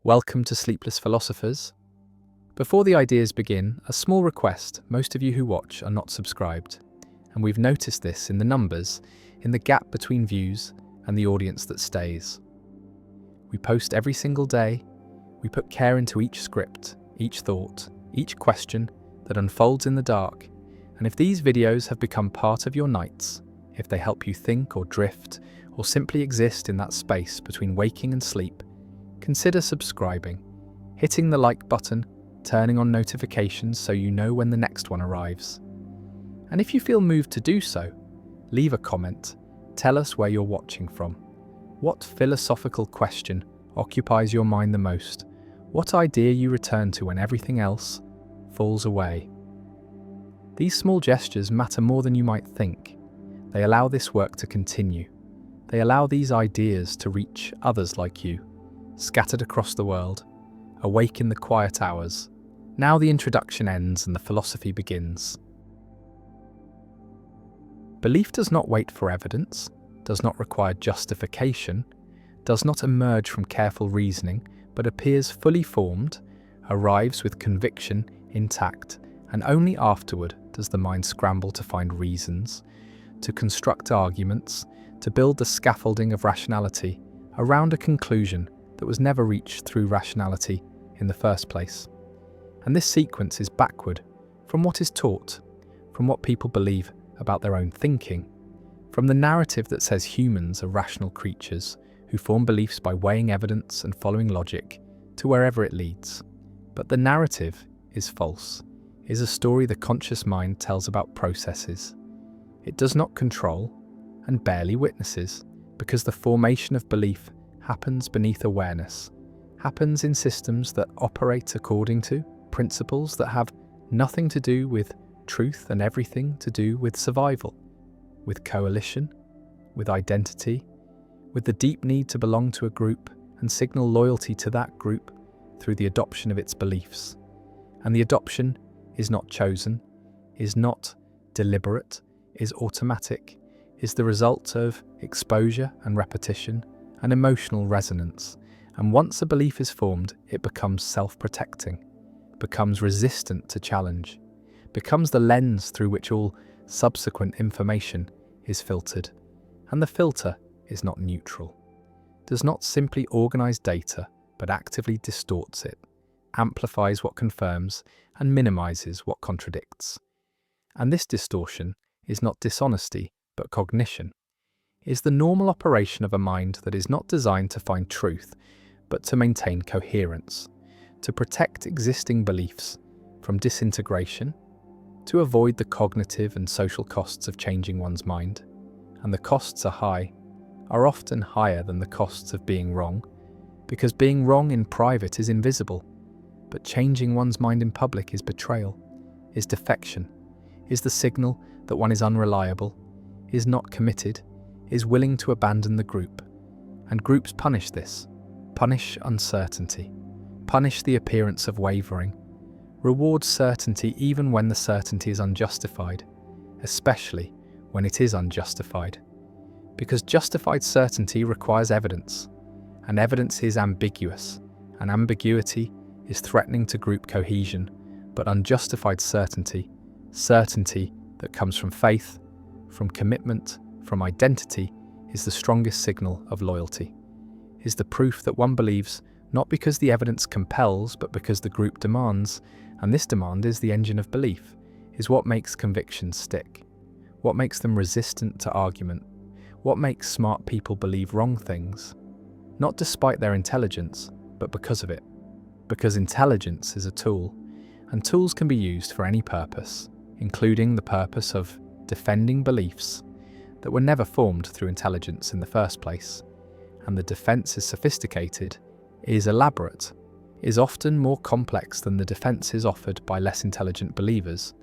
Welcome to Sleepless Philosophers. Before the ideas begin, a small request: most of you who watch are not subscribed, and we've noticed this in the numbers, in the gap between views and the audience that stays. We post every single day. We put care into each script, each thought, each question that unfolds in the dark. And if these videos have become part of your nights, if they help you think or drift, or simply exist in that space between waking and sleep, consider subscribing, hitting the like button, turning on notifications so you know when the next one arrives. And if you feel moved to do so, leave a comment. Tell us where you're watching from. What philosophical question occupies your mind the most? What idea you return to when everything else falls away? These small gestures matter more than you might think. They allow this work to continue. They allow these ideas to reach others like you, scattered across the world, awake in the quiet hours. Now the introduction ends and the philosophy begins. Belief does not wait for evidence, does not require justification, does not emerge from careful reasoning, but appears fully formed, arrives with conviction intact, and only afterward does the mind scramble to find reasons, to construct arguments, to build the scaffolding of rationality around a conclusion that was never reached through rationality in the first place. And this sequence is backward from what is taught, from what people believe about their own thinking, from the narrative that says humans are rational creatures who form beliefs by weighing evidence and following logic to wherever it leads. But the narrative is false, is a story the conscious mind tells about processes. It does not control and barely witnesses, because the formation of belief happens beneath awareness, happens in systems that operate according to principles that have nothing to do with truth and everything to do with survival, with coalition, with identity, with the deep need to belong to a group and signal loyalty to that group through the adoption of its beliefs. And the adoption is not chosen, is not deliberate, is automatic, is the result of exposure and repetition and emotional resonance. And once a belief is formed, it becomes self-protecting, becomes resistant to challenge, becomes the lens through which all subsequent information is filtered. And the filter is not neutral, does not simply organize data, but actively distorts it, amplifies what confirms, and minimizes what contradicts. And this distortion is not dishonesty, but cognition, is the normal operation of a mind that is not designed to find truth, but to maintain coherence, to protect existing beliefs from disintegration, to avoid the cognitive and social costs of changing one's mind. And the costs are often higher than the costs of being wrong, because being wrong in private is invisible, but changing one's mind in public is betrayal, is defection, is the signal that one is unreliable, is not committed, is willing to abandon the group. And groups punish this, punish uncertainty, punish the appearance of wavering, reward certainty even when the certainty is unjustified, especially when it is unjustified. Because justified certainty requires evidence, and evidence is ambiguous, and ambiguity is threatening to group cohesion, but unjustified certainty, certainty that comes from faith, from commitment, from identity, is the strongest signal of loyalty, is the proof that one believes not because the evidence compels, but because the group demands, and this demand is the engine of belief, is what makes convictions stick, what makes them resistant to argument, what makes smart people believe wrong things, not despite their intelligence, but because of it. Because intelligence is a tool, and tools can be used for any purpose, including the purpose of defending beliefs that were never formed through intelligence in the first place. And the defense is sophisticated, is elaborate, is often more complex than the defenses offered by less intelligent believers,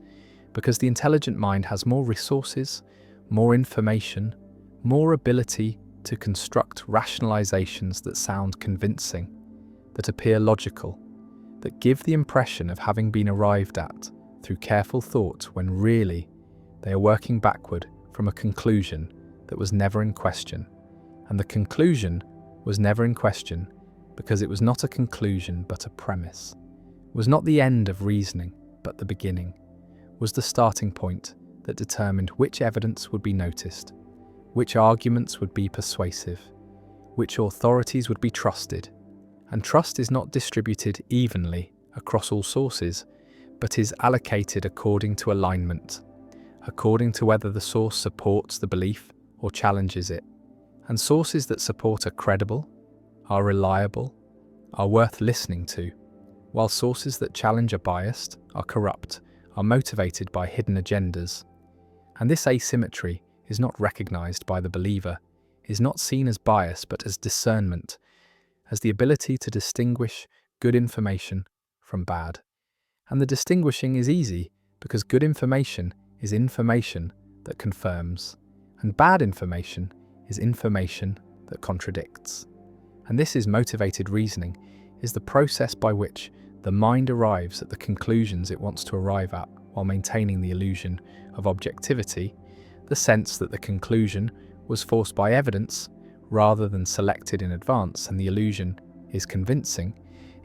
because the intelligent mind has more resources, more information, more ability to construct rationalizations that sound convincing, that appear logical, that give the impression of having been arrived at through careful thought when really they are working backward from a conclusion that was never in question. And the conclusion was never in question because it was not a conclusion but a premise, was not the end of reasoning but the beginning, was the starting point that determined which evidence would be noticed, which arguments would be persuasive, which authorities would be trusted. And trust is not distributed evenly across all sources, but is allocated according to alignment, according to whether the source supports the belief or challenges it. And sources that support are credible, are reliable, are worth listening to, while sources that challenge are biased, are corrupt, are motivated by hidden agendas. And this asymmetry is not recognized by the believer, is not seen as bias but as discernment, as the ability to distinguish good information from bad. And the distinguishing is easy because good information is information that confirms, and bad information is information that contradicts. And this is motivated reasoning, is the process by which the mind arrives at the conclusions it wants to arrive at while maintaining the illusion of objectivity, the sense that the conclusion was forced by evidence rather than selected in advance, and the illusion is convincing,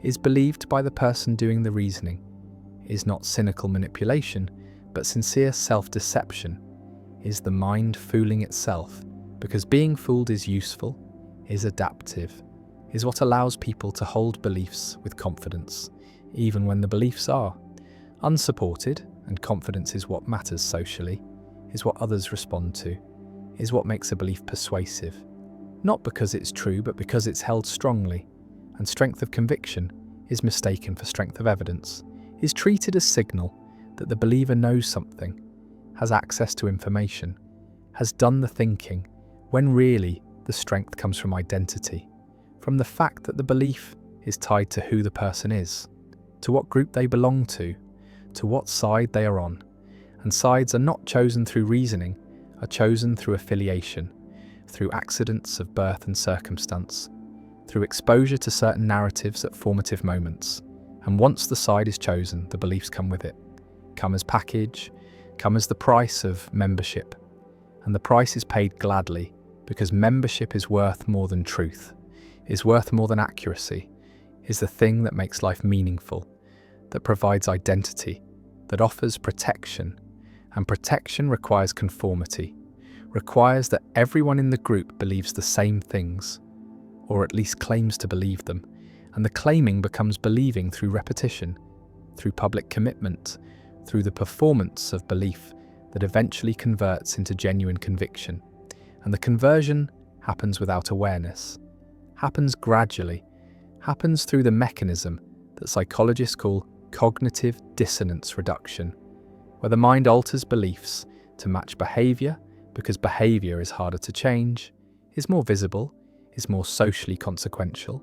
is believed by the person doing the reasoning, is not cynical manipulation, but sincere self-deception, is the mind fooling itself, because being fooled is useful, is adaptive, is what allows people to hold beliefs with confidence, even when the beliefs are unsupported, and confidence is what matters socially, is what others respond to, is what makes a belief persuasive, not because it's true but because it's held strongly, and strength of conviction is mistaken for strength of evidence, is treated as signal that the believer knows something, has access to information, has done the thinking, when really the strength comes from identity, from the fact that the belief is tied to who the person is, to what group they belong to what side they are on. And sides are not chosen through reasoning, are chosen through affiliation, through accidents of birth and circumstance, through exposure to certain narratives at formative moments. And once the side is chosen, the beliefs come with it, come as package, come as the price of membership. And the price is paid gladly, because membership is worth more than truth, is worth more than accuracy, is the thing that makes life meaningful, that provides identity, that offers protection. And protection requires conformity, requires that everyone in the group believes the same things, or at least claims to believe them. And the claiming becomes believing through repetition, through public commitment, through the performance of belief that eventually converts into genuine conviction. And the conversion happens without awareness, happens gradually, happens through the mechanism that psychologists call cognitive dissonance reduction, where the mind alters beliefs to match behavior because behavior is harder to change, is more visible, is more socially consequential,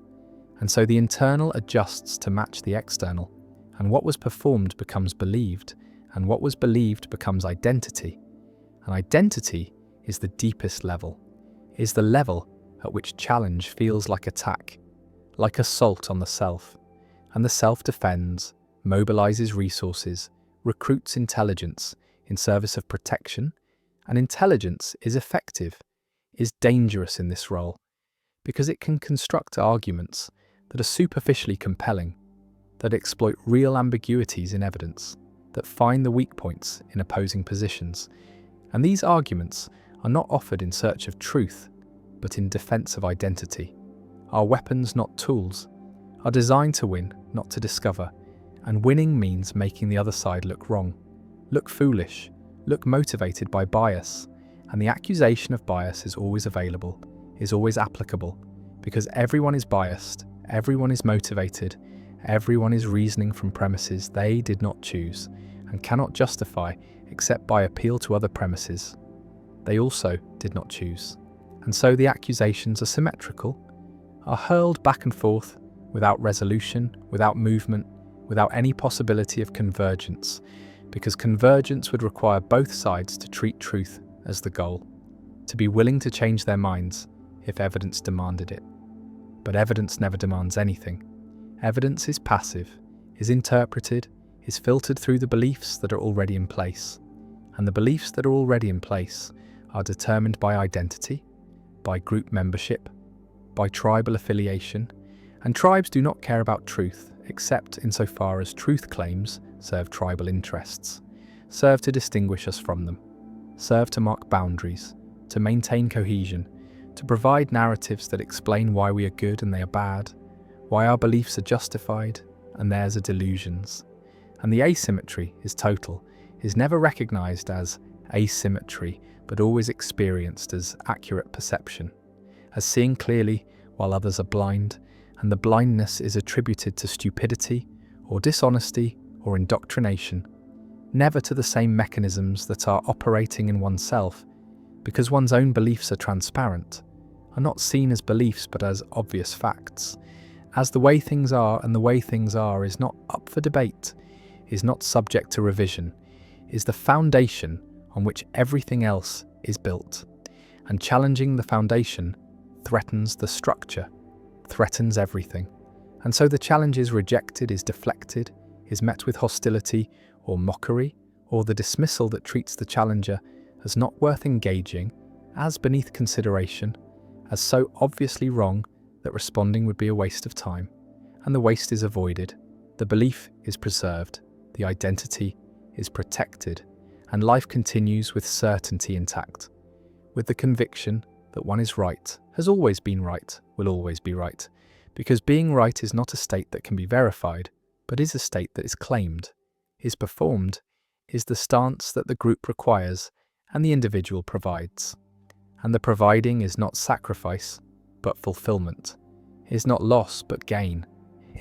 and so the internal adjusts to match the external, and what was performed becomes believed, and what was believed becomes identity. And identity is the deepest level, is the level at which challenge feels like attack, like assault on the self, and the self defends, mobilizes resources, recruits intelligence in service of protection, and intelligence is effective, is dangerous in this role, because it can construct arguments that are superficially compelling, that exploit real ambiguities in evidence, that find the weak points in opposing positions. And these arguments are not offered in search of truth, but in defense of identity. Are weapons, not tools, are designed to win, not to discover. And winning means making the other side look wrong, look foolish, look motivated by bias. And the accusation of bias is always available, is always applicable, because everyone is biased, everyone is motivated, everyone is reasoning from premises they did not choose and cannot justify except by appeal to other premises they also did not choose. And so the accusations are symmetrical, are hurled back and forth without resolution, without movement, without any possibility of convergence, because convergence would require both sides to treat truth as the goal, to be willing to change their minds if evidence demanded it. But evidence never demands anything. Evidence is passive, is interpreted, is filtered through the beliefs that are already in place. And the beliefs that are already in place are determined by identity, by group membership, by tribal affiliation, And tribes do not care about truth, except insofar as truth claims serve tribal interests, serve to distinguish us from them, serve to mark boundaries, to maintain cohesion, to provide narratives that explain why we are good and they are bad, why our beliefs are justified and theirs are delusions. And the asymmetry is total, is never recognized as asymmetry, but always experienced as accurate perception, as seeing clearly while others are blind, and the blindness is attributed to stupidity or dishonesty or indoctrination, never to the same mechanisms that are operating in oneself, because one's own beliefs are transparent, are not seen as beliefs but as obvious facts, as the way things are, and the way things are is not up for debate, is not subject to revision, is the foundation on which everything else is built, and challenging the foundation threatens the structure, threatens everything. And so the challenge is rejected, is deflected, is met with hostility or mockery, or the dismissal that treats the challenger as not worth engaging, as beneath consideration, as so obviously wrong that responding would be a waste of time. And the waste is avoided, the belief is preserved, the identity is protected, and life continues with certainty intact, with the conviction that one is right, has always been right, will always be right, because being right is not a state that can be verified, but is a state that is claimed, is performed, is the stance that the group requires and the individual provides. And the providing is not sacrifice, but fulfillment, is not loss but gain,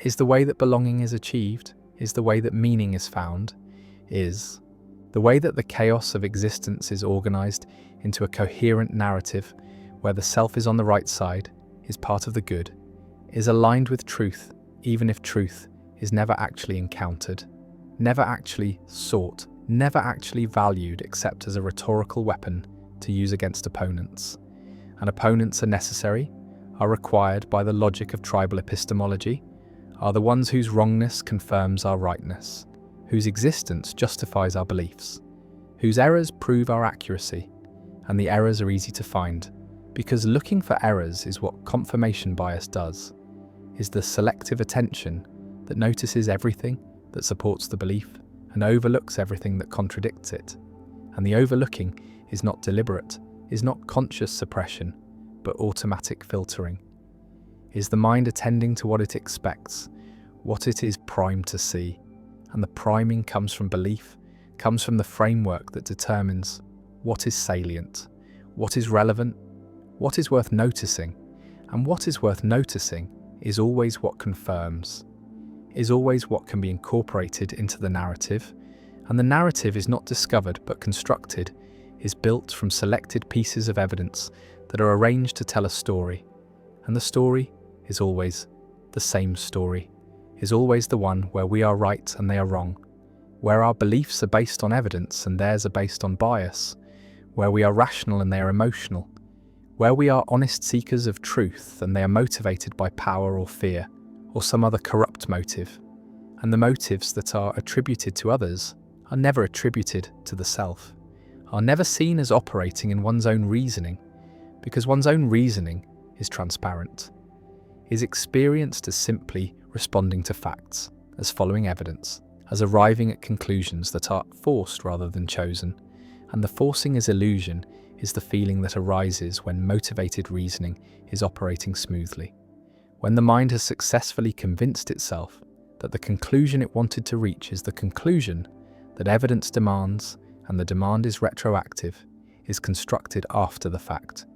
is the way that belonging is achieved, is the way that meaning is found, is the way that the chaos of existence is organized into a coherent narrative where the self is on the right side, is part of the good, is aligned with truth, even if truth is never actually encountered, never actually sought, never actually valued except as a rhetorical weapon to use against opponents. And opponents are necessary, are required by the logic of tribal epistemology, are the ones whose wrongness confirms our rightness, whose existence justifies our beliefs, whose errors prove our accuracy, and the errors are easy to find, because looking for errors is what confirmation bias does, is the selective attention that notices everything that supports the belief and overlooks everything that contradicts it. And the overlooking is not deliberate, is not conscious suppression, but automatic filtering. Is the mind attending to what it expects, what it is primed to see? And the priming comes from belief, comes from the framework that determines what is salient, what is relevant, what is worth noticing, and what is worth noticing is always what confirms, is always what can be incorporated into the narrative, and the narrative is not discovered but constructed, is built from selected pieces of evidence that are arranged to tell a story, and the story is always the same story, is always the one where we are right and they are wrong, where our beliefs are based on evidence and theirs are based on bias, where we are rational and they are emotional, where we are honest seekers of truth and they are motivated by power or fear, or some other corrupt motive, and the motives that are attributed to others are never attributed to the self, are never seen as operating in one's own reasoning, because one's own reasoning is transparent, is experienced as simply responding to facts, as following evidence, as arriving at conclusions that are forced rather than chosen, and the forcing as illusion is the feeling that arises when motivated reasoning is operating smoothly, when the mind has successfully convinced itself that the conclusion it wanted to reach is the conclusion that evidence demands, and the demand is retroactive, is constructed after the fact,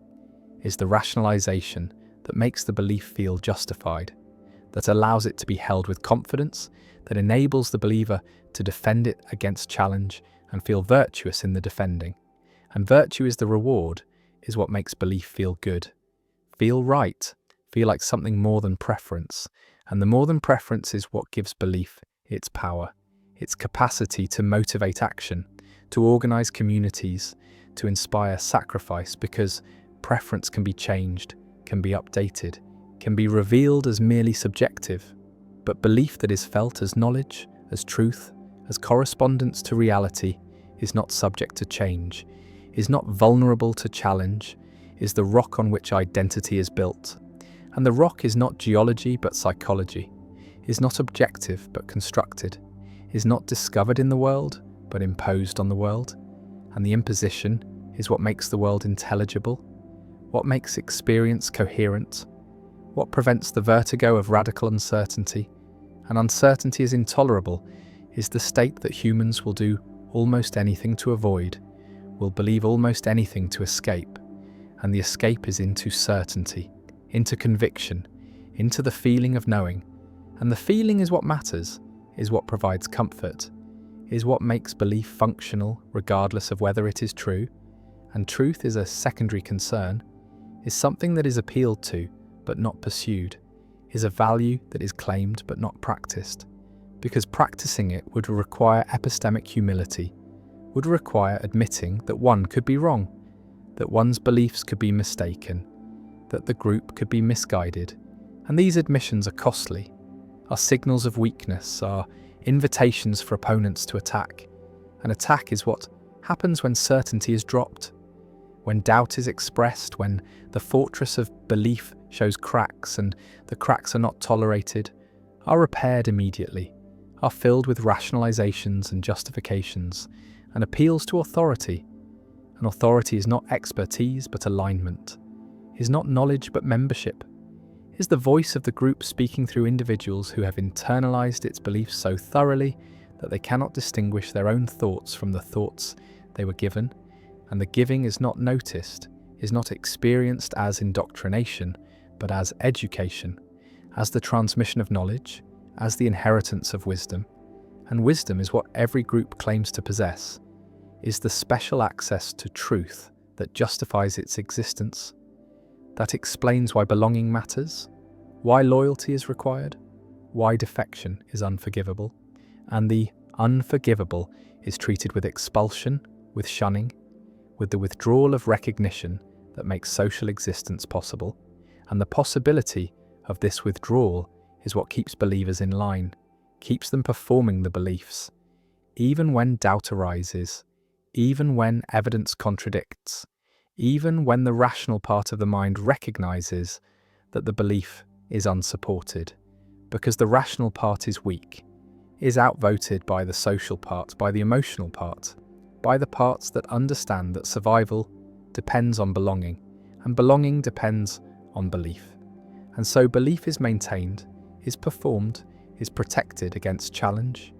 is the rationalization that makes the belief feel justified, that allows it to be held with confidence, that enables the believer to defend it against challenge and feel virtuous in the defending. And virtue is the reward, is what makes belief feel good, feel right, feel like something more than preference. And the more than preference is what gives belief its power, its capacity to motivate action, to organize communities, to inspire sacrifice, because preference can be changed, can be updated, can be revealed as merely subjective, but belief that is felt as knowledge, as truth, as correspondence to reality, is not subject to change, is not vulnerable to challenge, is the rock on which identity is built. And the rock is not geology but psychology, is not objective but constructed, is not discovered in the world but imposed on the world. And the imposition is what makes the world intelligible, what makes experience coherent, what prevents the vertigo of radical uncertainty. And uncertainty is intolerable, is the state that humans will do almost anything to avoid, will believe almost anything to escape. And the escape is into certainty, into conviction, into the feeling of knowing. And the feeling is what matters, is what provides comfort, is what makes belief functional regardless of whether it is true. And truth is a secondary concern, is something that is appealed to but not pursued, is a value that is claimed but not practiced. Because practicing it would require epistemic humility, would require admitting that one could be wrong, that one's beliefs could be mistaken, that the group could be misguided. And these admissions are costly, are signals of weakness, are invitations for opponents to attack. An attack is what happens when certainty is dropped, when doubt is expressed, when the fortress of belief shows cracks and the cracks are not tolerated, are repaired immediately, are filled with rationalizations and justifications, and appeals to authority. And authority is not expertise but alignment, is not knowledge but membership, is the voice of the group speaking through individuals who have internalized its beliefs so thoroughly that they cannot distinguish their own thoughts from the thoughts they were given. And the giving is not noticed, is not experienced as indoctrination, but as education, as the transmission of knowledge, as the inheritance of wisdom. And wisdom is what every group claims to possess, is the special access to truth that justifies its existence, that explains why belonging matters, why loyalty is required, why defection is unforgivable. And the unforgivable is treated with expulsion, with shunning, with the withdrawal of recognition that makes social existence possible. And the possibility of this withdrawal is what keeps believers in line, keeps them performing the beliefs, even when doubt arises, even when evidence contradicts, even when the rational part of the mind recognizes that the belief is unsupported, because the rational part is weak, is outvoted by the social part, by the emotional part, by the parts that understand that survival depends on belonging, and belonging depends on belief. And so belief is maintained, is performed, is protected against challenge,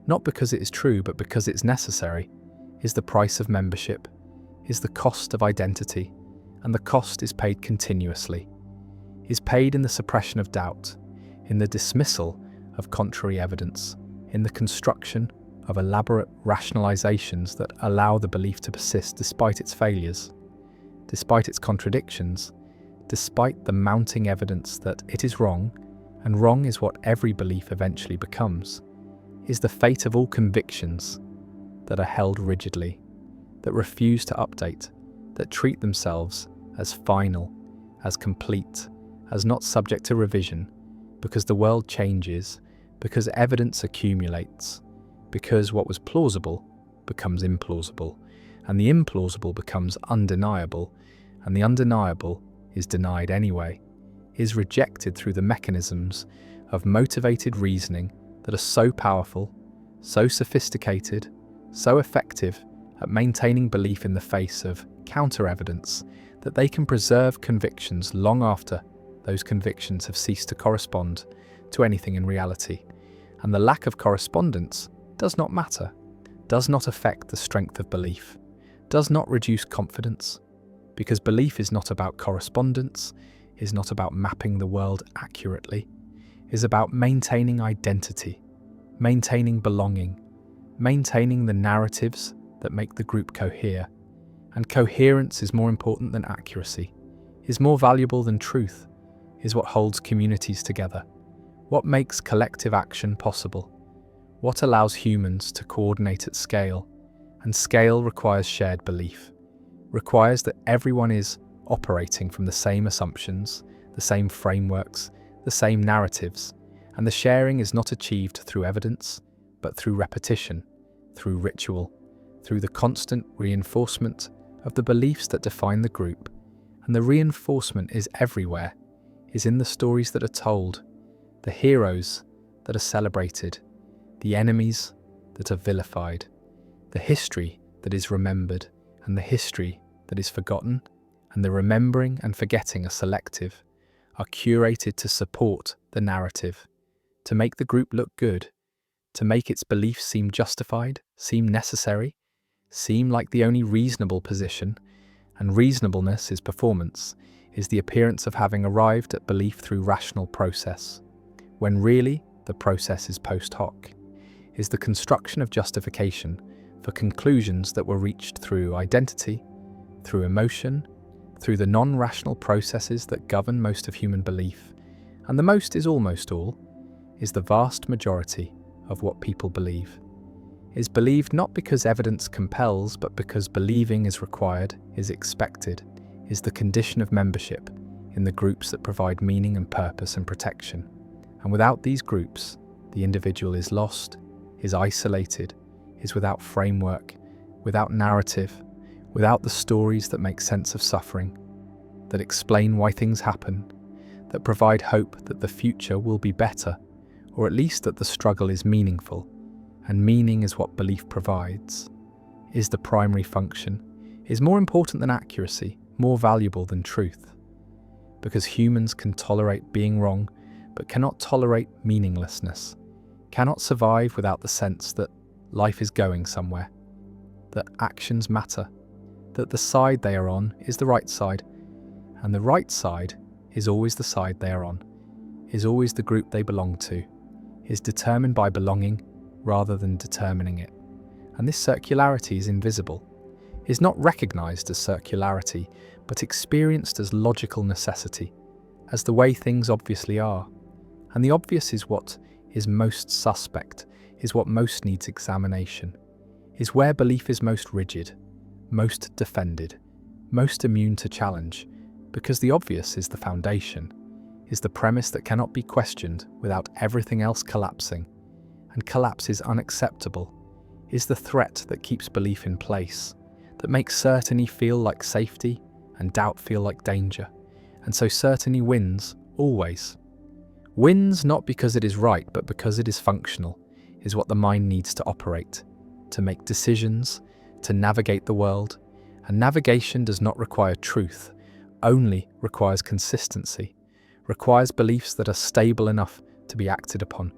not because it is true, but because it's necessary, is the price of membership, is the cost of identity, and the cost is paid continuously, is paid in the suppression of doubt, in the dismissal of contrary evidence, in the construction of elaborate rationalizations that allow the belief to persist despite its failures, despite its contradictions, despite the mounting evidence that it is wrong, and wrong is what every belief eventually becomes, is the fate of all convictions that are held rigidly, that refuse to update, that treat themselves as final, as complete, as not subject to revision, because the world changes, because evidence accumulates, because what was plausible becomes implausible, and the implausible becomes undeniable, and the undeniable is denied anyway, is rejected through the mechanisms of motivated reasoning that are so powerful, so sophisticated, so effective at maintaining belief in the face of counter-evidence that they can preserve convictions long after those convictions have ceased to correspond to anything in reality. And the lack of correspondence does not matter, does not affect the strength of belief, does not reduce confidence, because belief is not about correspondence, is not about mapping the world accurately, is about maintaining identity, maintaining belonging, maintaining the narratives that make the group cohere. And coherence is more important than accuracy, is more valuable than truth, is what holds communities together, what makes collective action possible, what allows humans to coordinate at scale. And scale requires shared belief, requires that everyone is operating from the same assumptions, the same frameworks, the same narratives, and the sharing is not achieved through evidence, but through repetition, through ritual, through the constant reinforcement of the beliefs that define the group. And the reinforcement is everywhere, is in the stories that are told, the heroes that are celebrated, the enemies that are vilified, the history that is remembered, and the history that is forgotten, and the remembering and forgetting are selective, are curated to support the narrative, to make the group look good, to make its beliefs seem justified, seem necessary, seem like the only reasonable position. And reasonableness is performance, is the appearance of having arrived at belief through rational process, when really the process is post hoc, is the construction of justification for conclusions that were reached through identity, through emotion, through the non-rational processes that govern most of human belief. And the most is almost all, is the vast majority of what people believe. Is believed not because evidence compels, but because believing is required, is expected, is the condition of membership in the groups that provide meaning and purpose and protection. And without these groups, the individual is lost, is isolated, is without framework, without narrative, without the stories that make sense of suffering, that explain why things happen, that provide hope that the future will be better, or at least that the struggle is meaningful. And meaning is what belief provides, is the primary function, is more important than accuracy, more valuable than truth. Because humans can tolerate being wrong, but cannot tolerate meaninglessness, cannot survive without the sense that life is going somewhere, that actions matter, that the side they are on is the right side, and the right side is always the side they are on, is always the group they belong to, is determined by belonging rather than determining it. And this circularity is invisible, is not recognized as circularity, but experienced as logical necessity, as the way things obviously are. And the obvious is what is most suspect, is what most needs examination, is where belief is most rigid, most defended, most immune to challenge, because the obvious is the foundation, is the premise that cannot be questioned without everything else collapsing. And collapse is unacceptable, is the threat that keeps belief in place, that makes certainty feel like safety and doubt feel like danger. And so certainty wins, always. Wins not because it is right, but because it is functional, is what the mind needs to operate, to make decisions, to navigate the world. And navigation does not require truth, only requires consistency, requires beliefs that are stable enough to be acted upon.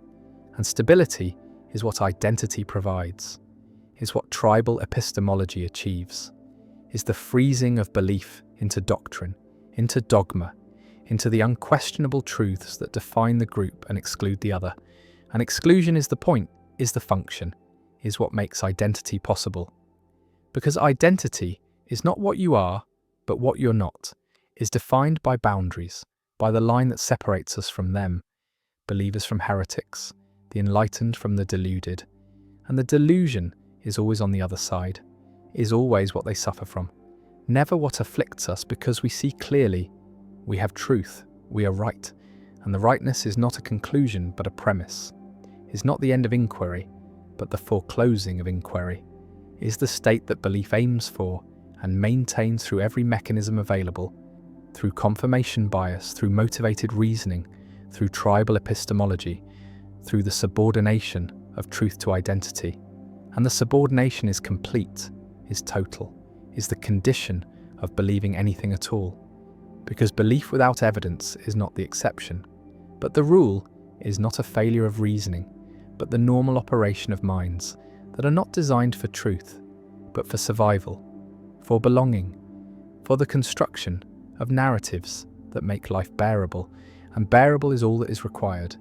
And stability is what identity provides, is what tribal epistemology achieves, is the freezing of belief into doctrine, into dogma, into the unquestionable truths that define the group and exclude the other. And exclusion is the point, is the function, is what makes identity possible. Because identity is not what you are, but what you're not, is defined by boundaries, by the line that separates us from them, believers from heretics, the enlightened from the deluded. And the delusion is always on the other side, is always what they suffer from, never what afflicts us, because we see clearly, we have truth, we are right, and the rightness is not a conclusion but a premise, is not the end of inquiry, but the foreclosing of inquiry, is the state that belief aims for and maintains through every mechanism available, through confirmation bias, through motivated reasoning, through tribal epistemology, through the subordination of truth to identity. And the subordination is complete, is total, is the condition of believing anything at all. Because belief without evidence is not the exception, but the rule is not a failure of reasoning, but the normal operation of minds that are not designed for truth, but for survival, for belonging, for the construction of narratives that make life bearable. And bearable is all that is required,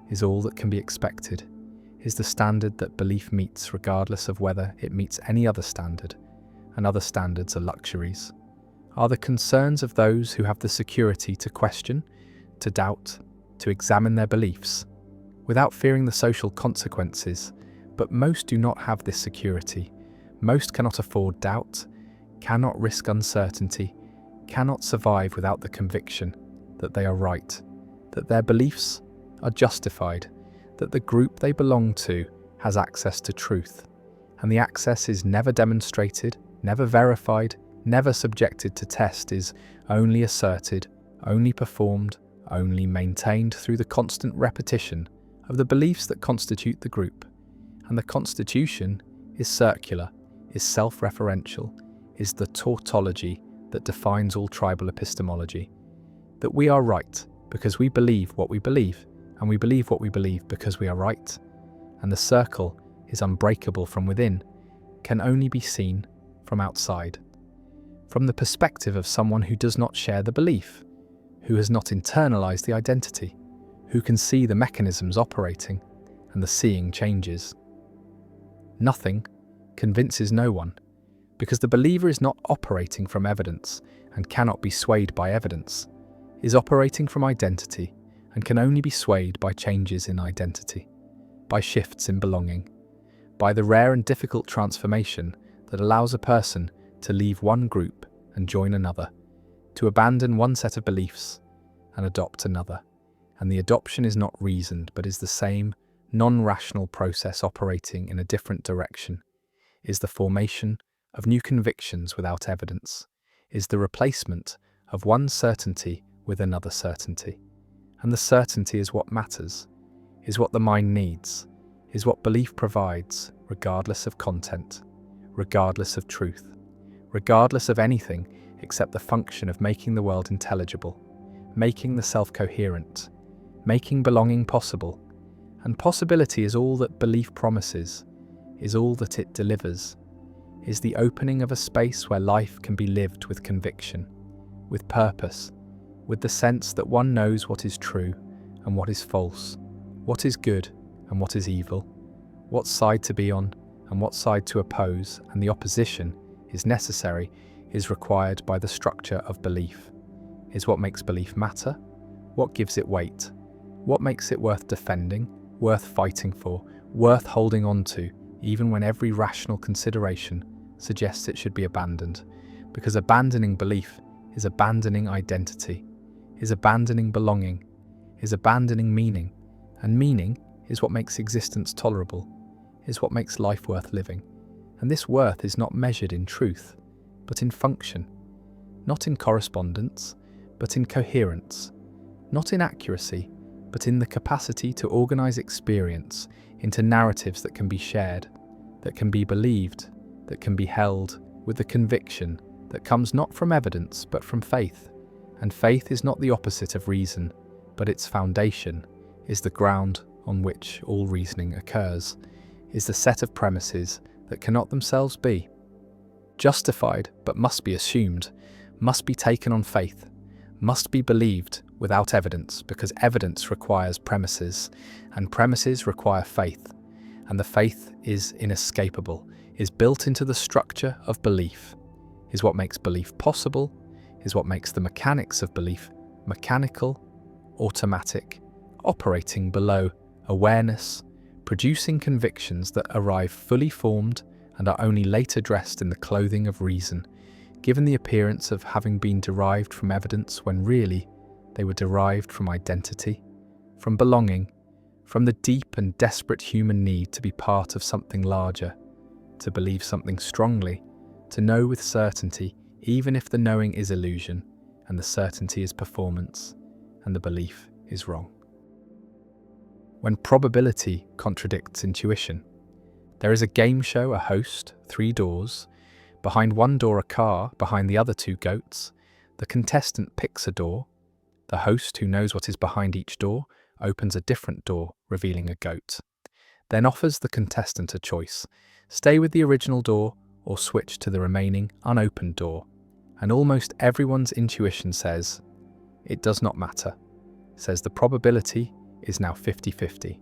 is all that can be expected, is the standard that belief meets regardless of whether it meets any other standard, and other standards are luxuries, are the concerns of those who have the security to question, to doubt, to examine their beliefs, without fearing the social consequences. But most do not have this security. Most cannot afford doubt, cannot risk uncertainty, cannot survive without the conviction that they are right, that their beliefs are justified, that the group they belong to has access to truth, and the access is never demonstrated, never verified, never subjected to test, is only asserted, only performed, only maintained through the constant repetition of the beliefs that constitute the group. And the constitution is circular, is self-referential, is the tautology that defines all tribal epistemology. That we are right because we believe what we believe, and we believe what we believe because we are right. And the circle is unbreakable from within, can only be seen from outside. From the perspective of someone who does not share the belief, who has not internalized the identity, who can see the mechanisms operating, and the seeing changes. Nothing convinces no one, because the believer is not operating from evidence and cannot be swayed by evidence, is operating from identity and can only be swayed by changes in identity, by shifts in belonging, by the rare and difficult transformation that allows a person to leave one group and join another, to abandon one set of beliefs and adopt another. And the adoption is not reasoned, but is the same non-rational process operating in a different direction, is the formation of new convictions without evidence, is the replacement of one certainty with another certainty. And the certainty is what matters, is what the mind needs, is what belief provides, regardless of content, regardless of truth, regardless of anything except the function of making the world intelligible, making the self coherent, making belonging possible. And possibility is all that belief promises, is all that it delivers, is the opening of a space where life can be lived with conviction, with purpose, with the sense that one knows what is true and what is false, what is good and what is evil, what side to be on and what side to oppose, and the opposition is necessary, is required by the structure of belief, is what makes belief matter, what gives it weight, what makes it worth defending, worth fighting for, worth holding on to, even when every rational consideration suggests it should be abandoned, because abandoning belief is abandoning identity, is abandoning belonging, is abandoning meaning, and meaning is what makes existence tolerable, is what makes life worth living. And this worth is not measured in truth, but in function, not in correspondence, but in coherence, not in accuracy, but in the capacity to organize experience into narratives that can be shared, that can be believed, that can be held, with the conviction that comes not from evidence but from faith. And faith is not the opposite of reason, but its foundation is the ground on which all reasoning occurs, is the set of premises that cannot themselves be justified but must be assumed, must be taken on faith, must be believed without evidence, because evidence requires premises, and premises require faith, and the faith is inescapable, is built into the structure of belief, is what makes belief possible, is what makes the mechanics of belief mechanical, automatic, operating below awareness, producing convictions that arrive fully formed and are only later dressed in the clothing of reason, given the appearance of having been derived from evidence when really they were derived from identity, from belonging, from the deep and desperate human need to be part of something larger, to believe something strongly, to know with certainty, even if the knowing is illusion, and the certainty is performance, and the belief is wrong. When probability contradicts intuition, there is a game show, a host, 3 doors, behind one door a car, behind the other 2 goats. The contestant picks a door. The host, who knows what is behind each door, opens a different door, revealing a goat. Then offers the contestant a choice: stay with the original door or switch to the remaining unopened door. And almost everyone's intuition says, it does not matter, says the probability is now 50-50,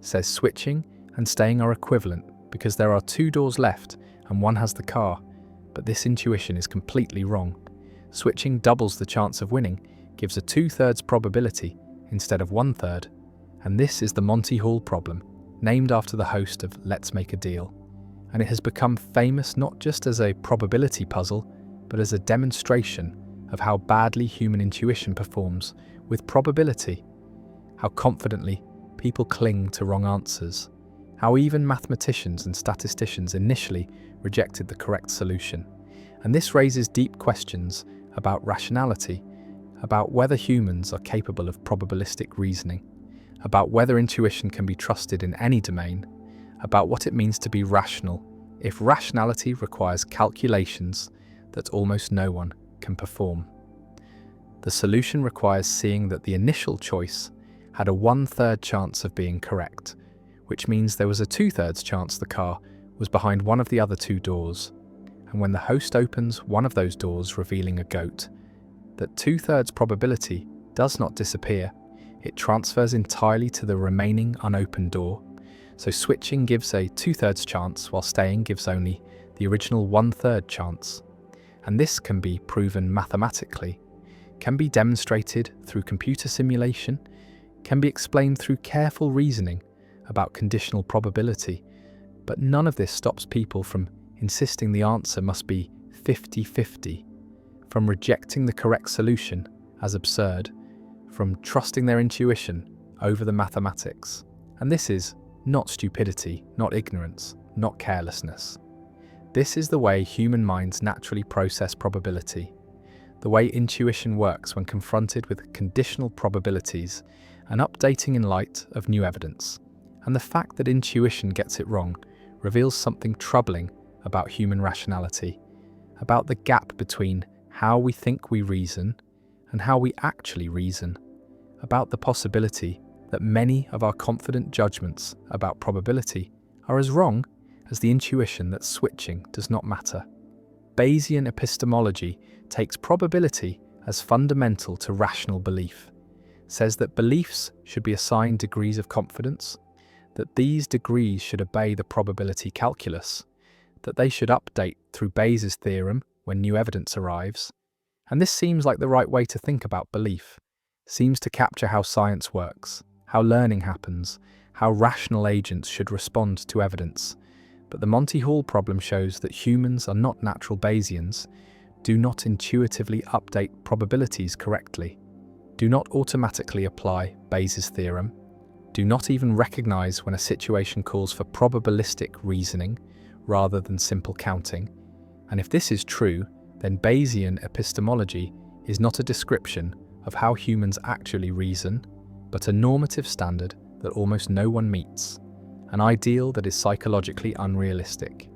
says switching and staying are equivalent because there are 2 doors left and one has the car. But this intuition is completely wrong. Switching doubles the chance of winning, gives a 2/3 probability instead of 1/3, and this is the Monty Hall problem, named after the host of Let's Make a Deal. And it has become famous not just as a probability puzzle, but as a demonstration of how badly human intuition performs with probability, how confidently people cling to wrong answers, how even mathematicians and statisticians initially rejected the correct solution. And this raises deep questions about rationality, about whether humans are capable of probabilistic reasoning, about whether intuition can be trusted in any domain, about what it means to be rational if rationality requires calculations that almost no one can perform. The solution requires seeing that the initial choice had a 1/3 chance of being correct, which means there was a 2/3 chance the car was behind one of the other two doors, and when the host opens one of those doors revealing a goat, that 2/3 probability does not disappear, it transfers entirely to the remaining unopened door, so switching gives a 2/3 chance while staying gives only the original 1/3 chance. And this can be proven mathematically, can be demonstrated through computer simulation, can be explained through careful reasoning about conditional probability, but none of this stops people from insisting the answer must be 50-50, from rejecting the correct solution as absurd, from trusting their intuition over the mathematics. And this is not stupidity, not ignorance, not carelessness. This is the way human minds naturally process probability, the way intuition works when confronted with conditional probabilities and updating in light of new evidence. And the fact that intuition gets it wrong reveals something troubling about human rationality, about the gap between how we think we reason and how we actually reason, about the possibility that many of our confident judgments about probability are as wrong as the intuition that switching does not matter. Bayesian epistemology takes probability as fundamental to rational belief, says that beliefs should be assigned degrees of confidence, that these degrees should obey the probability calculus, that they should update through Bayes' theorem when new evidence arrives. And this seems like the right way to think about belief, seems to capture how science works, how learning happens, how rational agents should respond to evidence. But the Monty Hall problem shows that humans are not natural Bayesians, do not intuitively update probabilities correctly, do not automatically apply Bayes' theorem, do not even recognize when a situation calls for probabilistic reasoning rather than simple counting. And if this is true, then Bayesian epistemology is not a description of how humans actually reason, but a normative standard that almost no one meets, an ideal that is psychologically unrealistic,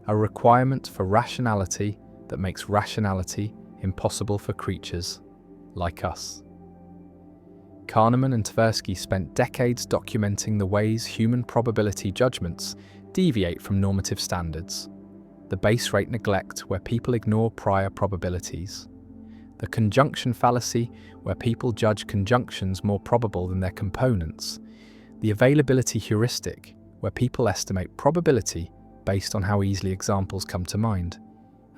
a requirement for rationality that makes rationality impossible for creatures like us. Kahneman and Tversky spent decades documenting the ways human probability judgments deviate from normative standards, the base rate neglect where people ignore prior probabilities, the conjunction fallacy where people judge conjunctions more probable than their components, the availability heuristic where people estimate probability based on how easily examples come to mind.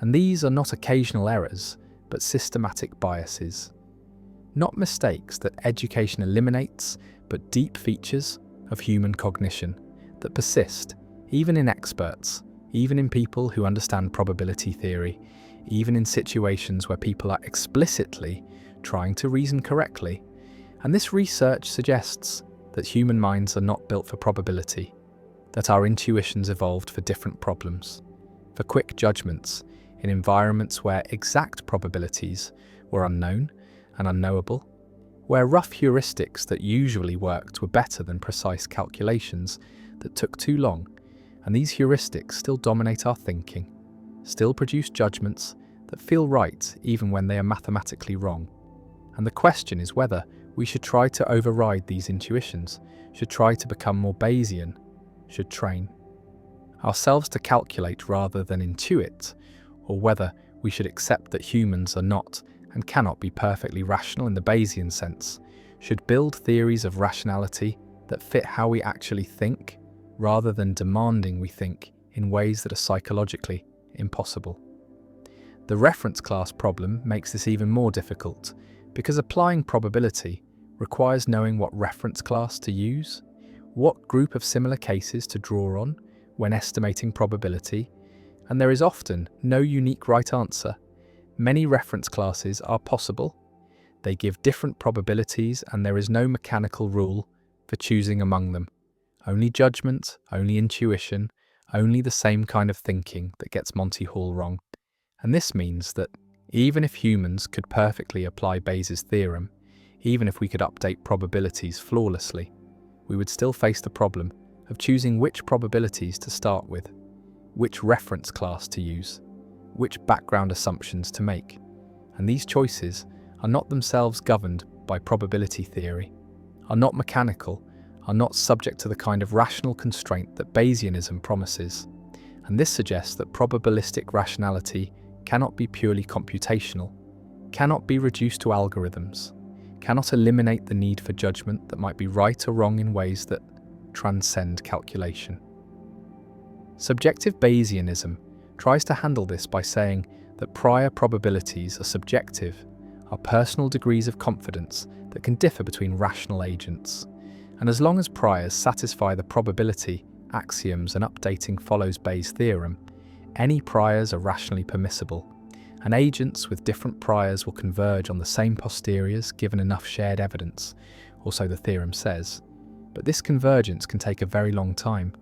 And these are not occasional errors, but systematic biases. Not mistakes that education eliminates, but deep features of human cognition that persist, even in experts, even in people who understand probability theory, even in situations where people are explicitly trying to reason correctly. And this research suggests that human minds are not built for probability, that our intuitions evolved for different problems, for quick judgments in environments where exact probabilities were unknown and unknowable, where rough heuristics that usually worked were better than precise calculations that took too long, and these heuristics still dominate our thinking, still produce judgments that feel right even when they are mathematically wrong. And the question is whether we should try to override these intuitions, should try to become more Bayesian, should train ourselves to calculate rather than intuit, or whether we should accept that humans are not and cannot be perfectly rational in the Bayesian sense, should build theories of rationality that fit how we actually think, rather than demanding we think in ways that are psychologically impossible. The reference class problem makes this even more difficult, because applying probability requires knowing what reference class to use, what group of similar cases to draw on when estimating probability, and there is often no unique right answer. Many reference classes are possible. They give different probabilities and there is no mechanical rule for choosing among them. Only judgment, only intuition, only the same kind of thinking that gets Monty Hall wrong. And this means that Even if humans could perfectly apply Bayes' theorem, even if we could update probabilities flawlessly, we would still face the problem of choosing which probabilities to start with, which reference class to use, which background assumptions to make. And these choices are not themselves governed by probability theory, are not mechanical, are not subject to the kind of rational constraint that Bayesianism promises. And this suggests that probabilistic rationality cannot be purely computational, cannot be reduced to algorithms, cannot eliminate the need for judgment that might be right or wrong in ways that transcend calculation. Subjective Bayesianism tries to handle this by saying that prior probabilities are subjective, are personal degrees of confidence that can differ between rational agents. And as long as priors satisfy the probability, axioms, and updating follows Bayes' theorem, any priors are rationally permissible, and agents with different priors will converge on the same posteriors given enough shared evidence, or so the theorem says. But this convergence can take a very long time,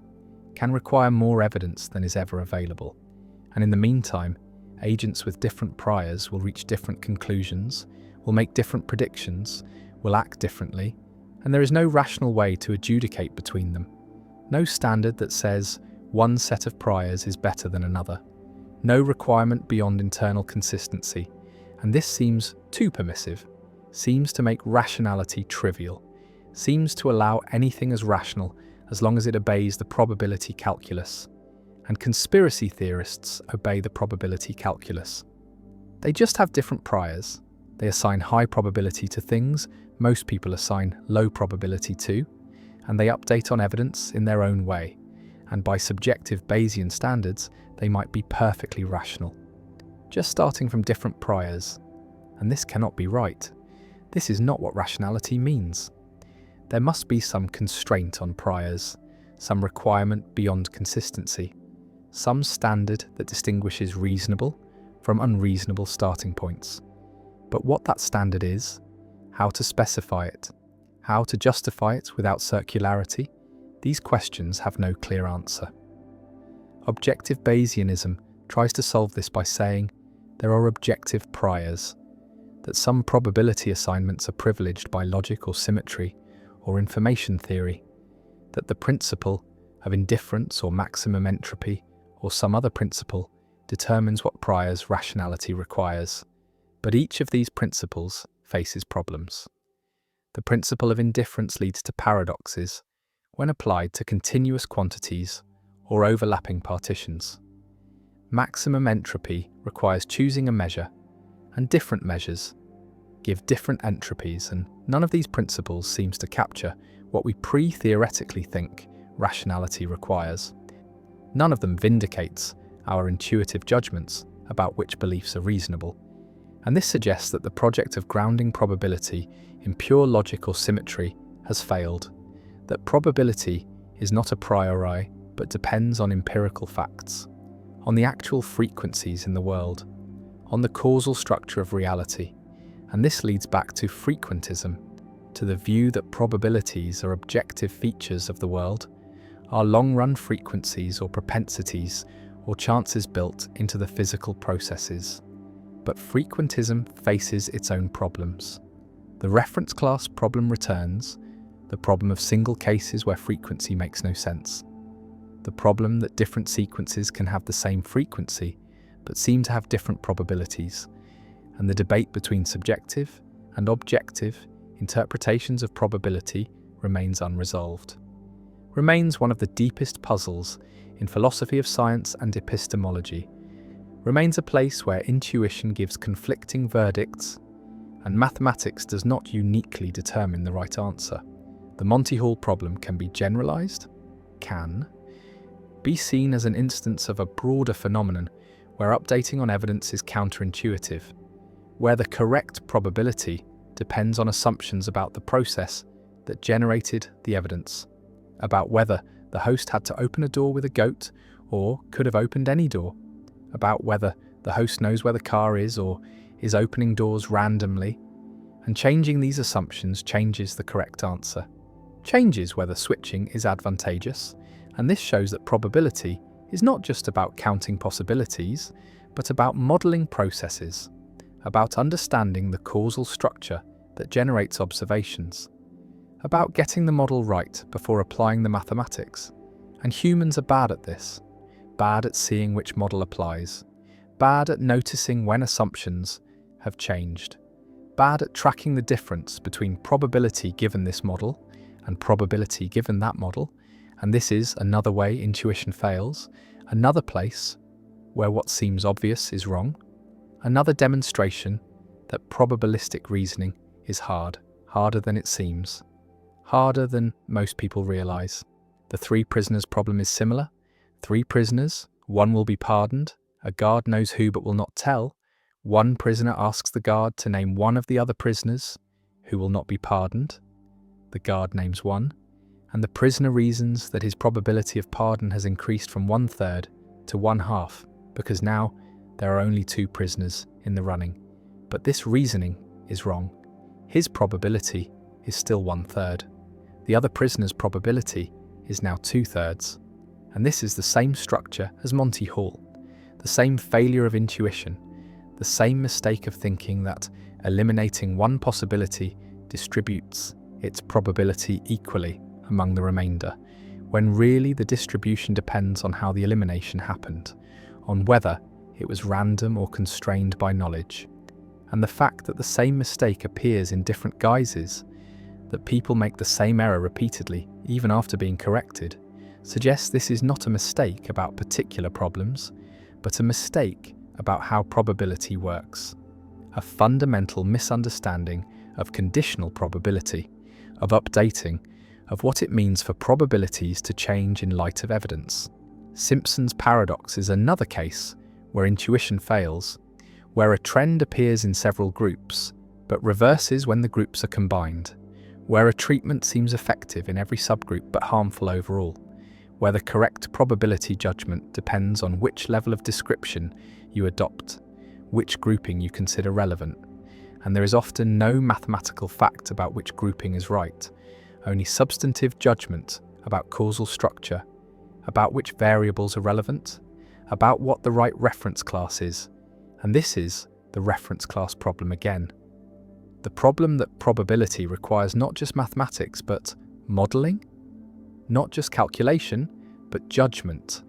can require more evidence than is ever available. And in the meantime, agents with different priors will reach different conclusions, will make different predictions, will act differently, and there is no rational way to adjudicate between them. No standard that says one set of priors is better than another. No requirement beyond internal consistency, and this seems too permissive, seems to make rationality trivial, seems to allow anything as rational as long as it obeys the probability calculus. And conspiracy theorists obey the probability calculus. They just have different priors. They assign high probability to things most people assign low probability to, and they update on evidence in their own way. And by subjective Bayesian standards, they might be perfectly rational, just starting from different priors. And this cannot be right. This is not what rationality means. There must be some constraint on priors, some requirement beyond consistency, some standard that distinguishes reasonable from unreasonable starting points. But what that standard is, how to specify it, how to justify it without circularity, these questions have no clear answer. Objective Bayesianism tries to solve this by saying there are objective priors, that some probability assignments are privileged by logic or symmetry or information theory, that the principle of indifference or maximum entropy or some other principle determines what priors rationality requires. But each of these principles faces problems. The principle of indifference leads to paradoxes when applied to continuous quantities or overlapping partitions. Maximum entropy requires choosing a measure, and different measures give different entropies, and none of these principles seems to capture what we pre-theoretically think rationality requires. None of them vindicates our intuitive judgments about which beliefs are reasonable. And this suggests that the project of grounding probability in pure logic or symmetry has failed, that probability is not a priori but depends on empirical facts, on the actual frequencies in the world, on the causal structure of reality. And this leads back to frequentism, to the view that probabilities are objective features of the world, are long-run frequencies or propensities or chances built into the physical processes. But frequentism faces its own problems. The reference class problem returns, the problem of single cases where frequency makes no sense, the problem that different sequences can have the same frequency but seem to have different probabilities, and the debate between subjective and objective interpretations of probability remains unresolved. Remains one of the deepest puzzles in philosophy of science and epistemology, remains a place where intuition gives conflicting verdicts, and mathematics does not uniquely determine the right answer. The Monty Hall problem can be generalized, can be seen as an instance of a broader phenomenon where updating on evidence is counterintuitive, where the correct probability depends on assumptions about the process that generated the evidence, about whether the host had to open a door with a goat or could have opened any door, about whether the host knows where the car is or is opening doors randomly, and changing these assumptions changes the correct answer, changes whether switching is advantageous, and this shows that probability is not just about counting possibilities, but about modelling processes, about understanding the causal structure that generates observations, about getting the model right before applying the mathematics. And humans are bad at this, bad at seeing which model applies, bad at noticing when assumptions have changed, bad at tracking the difference between probability given this model and probability given that model. And this is another way intuition fails, another place where what seems obvious is wrong, another demonstration that probabilistic reasoning is harder than it seems, harder than most people realize. The three prisoners problem is similar. Three prisoners, one will be pardoned, a guard knows who but will not tell. One prisoner asks the guard to name one of the other prisoners who will not be pardoned. The guard names one, and the prisoner reasons that his probability of pardon has increased from 1/3 to 1/2 because now there are only two prisoners in the running. But this reasoning is wrong. His probability is still 1/3. The other prisoner's probability is now 2/3. And this is the same structure as Monty Hall, the same failure of intuition, the same mistake of thinking that eliminating one possibility distributes its probability equally among the remainder, when really the distribution depends on how the elimination happened, on whether it was random or constrained by knowledge. And the fact that the same mistake appears in different guises, that people make the same error repeatedly, even after being corrected, suggests this is not a mistake about particular problems, but a mistake about how probability works. A fundamental misunderstanding of conditional probability, of updating, of what it means for probabilities to change in light of evidence. Simpson's paradox is another case where intuition fails, where a trend appears in several groups, but reverses when the groups are combined, where a treatment seems effective in every subgroup but harmful overall, where the correct probability judgment depends on which level of description you adopt, which grouping you consider relevant, and there is often no mathematical fact about which grouping is right, only substantive judgment about causal structure, about which variables are relevant, about what the right reference class is. And this is the reference class problem again. The problem that probability requires not just mathematics but modelling, not just calculation but judgment.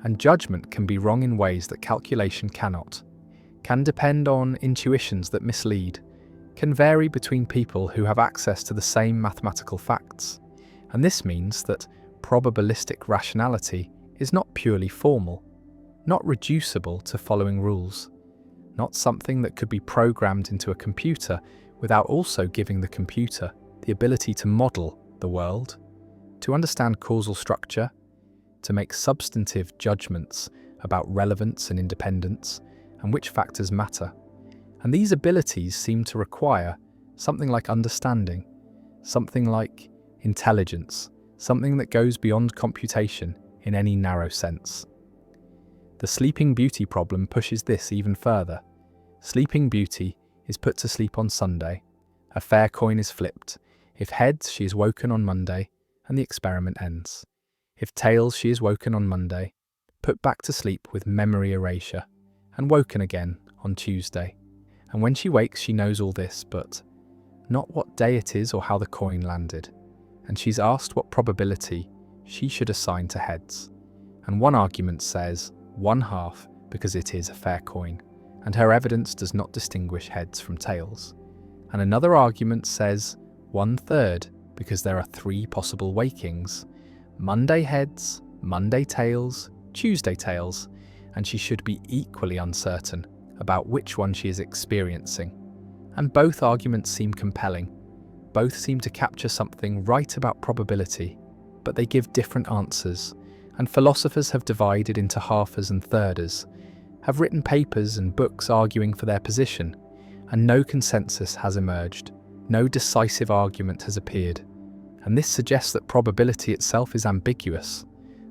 And judgment can be wrong in ways that calculation cannot, can depend on intuitions that mislead, can vary between people who have access to the same mathematical facts. And this means that probabilistic rationality is not purely formal, not reducible to following rules, not something that could be programmed into a computer without also giving the computer the ability to model the world, to understand causal structure, to make substantive judgments about relevance and independence and which factors matter. And these abilities seem to require something like understanding, something like intelligence, something that goes beyond computation in any narrow sense. The Sleeping Beauty problem pushes this even further. Sleeping Beauty is put to sleep on Sunday. A fair coin is flipped. If heads, she is woken on Monday, and the experiment ends. If tails, she is woken on Monday, put back to sleep with memory erasure, and woken again on Tuesday. And when she wakes, she knows all this, but not what day it is or how the coin landed. And she's asked what probability she should assign to heads. And one argument says 1/2 because it is a fair coin, and her evidence does not distinguish heads from tails. And another argument says 1/3 because there are 3 possible wakings: Monday heads, Monday tails, Tuesday tails, and she should be equally uncertain about which one she is experiencing. And both arguments seem compelling. Both seem to capture something right about probability, but they give different answers, and philosophers have divided into halfers and thirders, have written papers and books arguing for their position, and no consensus has emerged, no decisive argument has appeared. And this suggests that probability itself is ambiguous,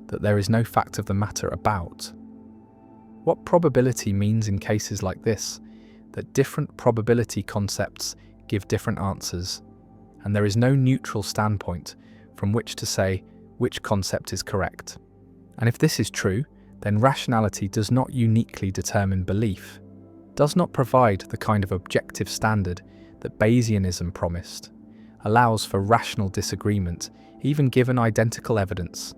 that there is no fact of the matter about. What probability means in cases like this, that different probability concepts give different answers, and there is no neutral standpoint from which to say which concept is correct. And if this is true, then rationality does not uniquely determine belief. does not provide the kind of objective standard that Bayesianism promised, allows for rational disagreement even given identical evidence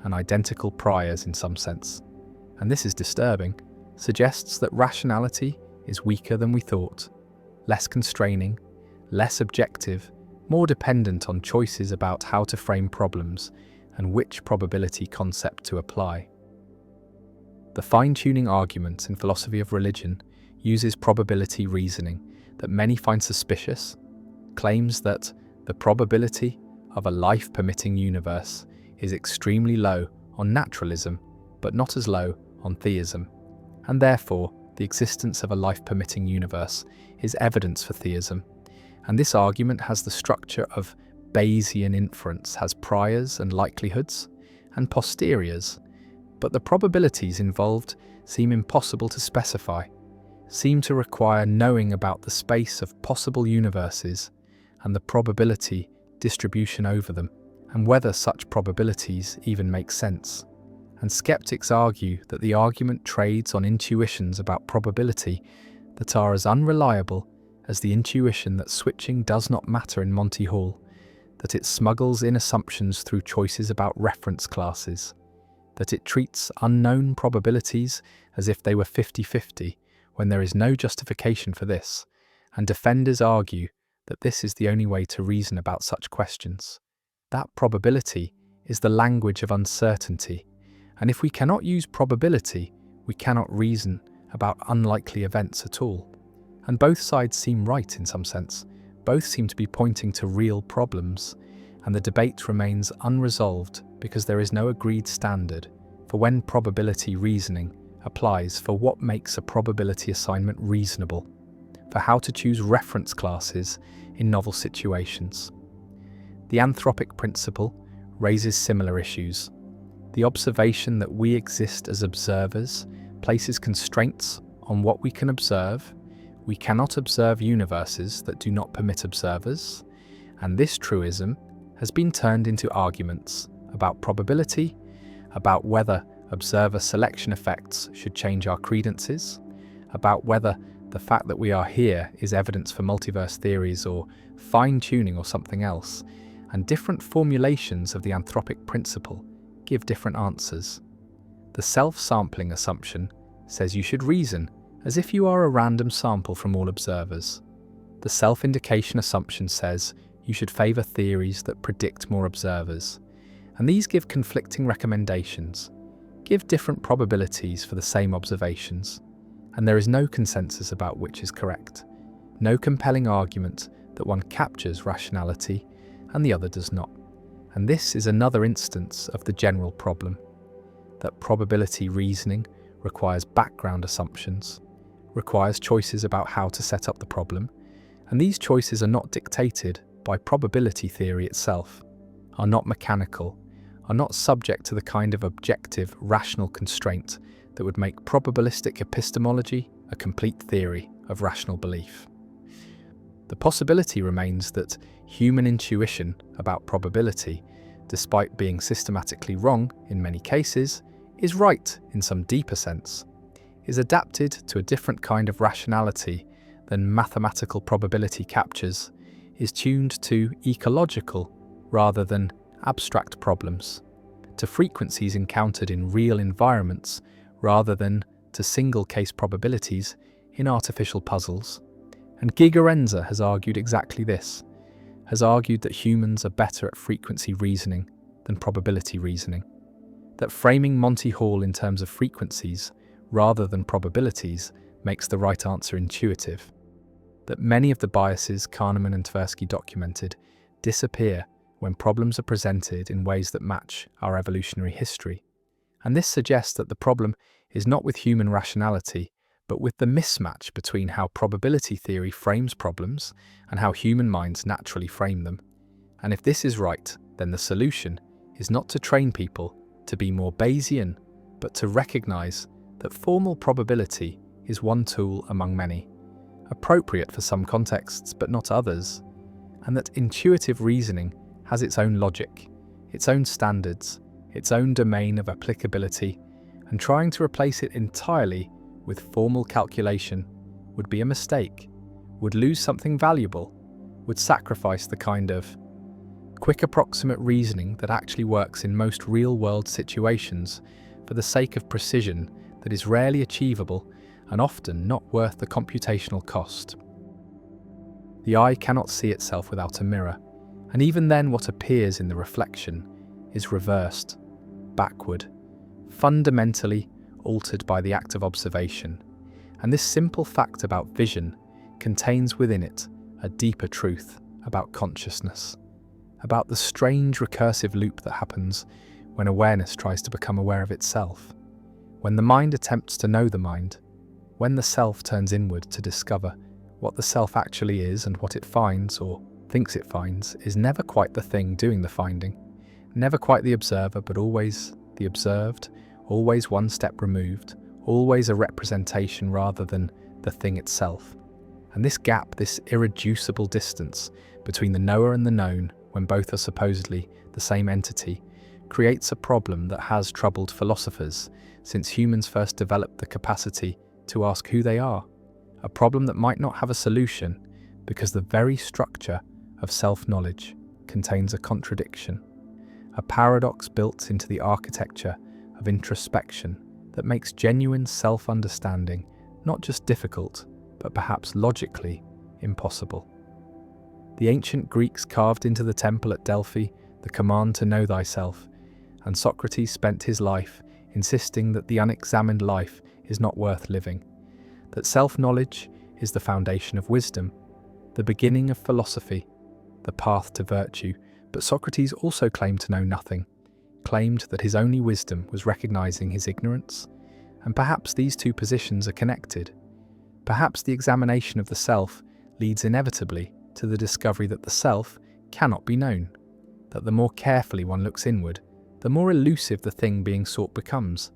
and identical priors in some sense. And this is disturbing, suggests that rationality is weaker than we thought, less constraining, less objective, more dependent on choices about how to frame problems and which probability concept to apply. The fine-tuning argument in philosophy of religion uses probability reasoning that many find suspicious, claims that the probability of a life-permitting universe is extremely low on naturalism, but not as low on theism, and therefore the existence of a life-permitting universe is evidence for theism. And this argument has the structure of Bayesian inference, has priors and likelihoods, and posteriors, but the probabilities involved seem impossible to specify, seem to require knowing about the space of possible universes and the probability distribution over them, and whether such probabilities even make sense. And skeptics argue that the argument trades on intuitions about probability that are as unreliable as the intuition that switching does not matter in Monty Hall, that it smuggles in assumptions through choices about reference classes, that it treats unknown probabilities as if they were 50-50 when there is no justification for this, and defenders argue that this is the only way to reason about such questions. That probability is the language of uncertainty, and if we cannot use probability, we cannot reason about unlikely events at all. And both sides seem right in some sense. Both seem to be pointing to real problems, and the debate remains unresolved because there is no agreed standard for when probability reasoning applies, for what makes a probability assignment reasonable, for how to choose reference classes in novel situations. The anthropic principle raises similar issues. The observation that we exist as observers places constraints on what we can observe. We cannot observe universes that do not permit observers, and this truism has been turned into arguments about probability, about whether observer selection effects should change our credences, about whether the fact that we are here is evidence for multiverse theories or fine-tuning or something else, and different formulations of the anthropic principle give different answers. The self-sampling assumption says you should reason as if you are a random sample from all observers. The self-indication assumption says you should favour theories that predict more observers, and these give conflicting recommendations, give different probabilities for the same observations, and there is no consensus about which is correct, no compelling argument that one captures rationality and the other does not. And this is another instance of the general problem, that probability reasoning requires background assumptions, requires choices about how to set up the problem, and these choices are not dictated by probability theory itself, are not mechanical, are not subject to the kind of objective, rational constraint that would make probabilistic epistemology a complete theory of rational belief. The possibility remains that human intuition about probability, despite being systematically wrong in many cases, is right in some deeper sense, is adapted to a different kind of rationality than mathematical probability captures, is tuned to ecological rather than abstract problems, to frequencies encountered in real environments rather than to single-case probabilities in artificial puzzles. And Gigerenzer has argued exactly this, has argued that humans are better at frequency reasoning than probability reasoning, that framing Monty Hall in terms of frequencies rather than probabilities makes the right answer intuitive, that many of the biases Kahneman and Tversky documented disappear when problems are presented in ways that match our evolutionary history. And this suggests that the problem is not with human rationality, but with the mismatch between how probability theory frames problems and how human minds naturally frame them. And if this is right, then the solution is not to train people to be more Bayesian, but to recognize that formal probability is one tool among many, appropriate for some contexts but not others, and that intuitive reasoning has its own logic, its own standards, its own domain of applicability, and trying to replace it entirely with formal calculation would be a mistake, would lose something valuable, would sacrifice the kind of quick approximate reasoning that actually works in most real-world situations for the sake of precision that is rarely achievable and often not worth the computational cost. The eye cannot see itself without a mirror, and even then what appears in the reflection is reversed, backward, fundamentally altered by the act of observation. And this simple fact about vision contains within it a deeper truth about consciousness, about the strange recursive loop that happens when awareness tries to become aware of itself, when the mind attempts to know the mind, when the self turns inward to discover what the self actually is, and what it finds, or thinks it finds, is never quite the thing doing the finding, never quite the observer, but always the observed, always one step removed, always a representation rather than the thing itself. And this gap, this irreducible distance between the knower and the known, when both are supposedly the same entity, creates a problem that has troubled philosophers since humans first developed the capacity to ask who they are, a problem that might not have a solution because the very structure of self-knowledge contains a contradiction, a paradox built into the architecture of introspection that makes genuine self-understanding not just difficult, but perhaps logically impossible. The ancient Greeks carved into the temple at Delphi the command to know thyself, and Socrates spent his life insisting that the unexamined life is not worth living, that self-knowledge is the foundation of wisdom, the beginning of philosophy, the path to virtue. But Socrates also claimed to know nothing, claimed that his only wisdom was recognizing his ignorance, and perhaps these two positions are connected. Perhaps the examination of the self leads inevitably to the discovery that the self cannot be known, that the more carefully one looks inward, the more elusive the thing being sought becomes,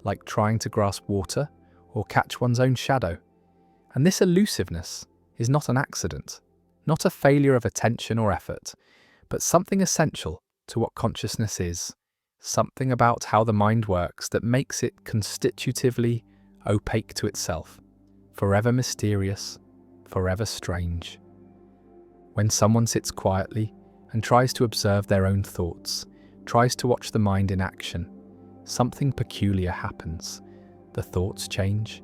like trying to grasp water or catch one's own shadow. And this elusiveness is not an accident, not a failure of attention or effort, but something essential to what consciousness is, something about how the mind works that makes it constitutively opaque to itself, forever mysterious, forever strange. When someone sits quietly and tries to observe their own thoughts, tries to watch the mind in action, something peculiar happens. The thoughts change.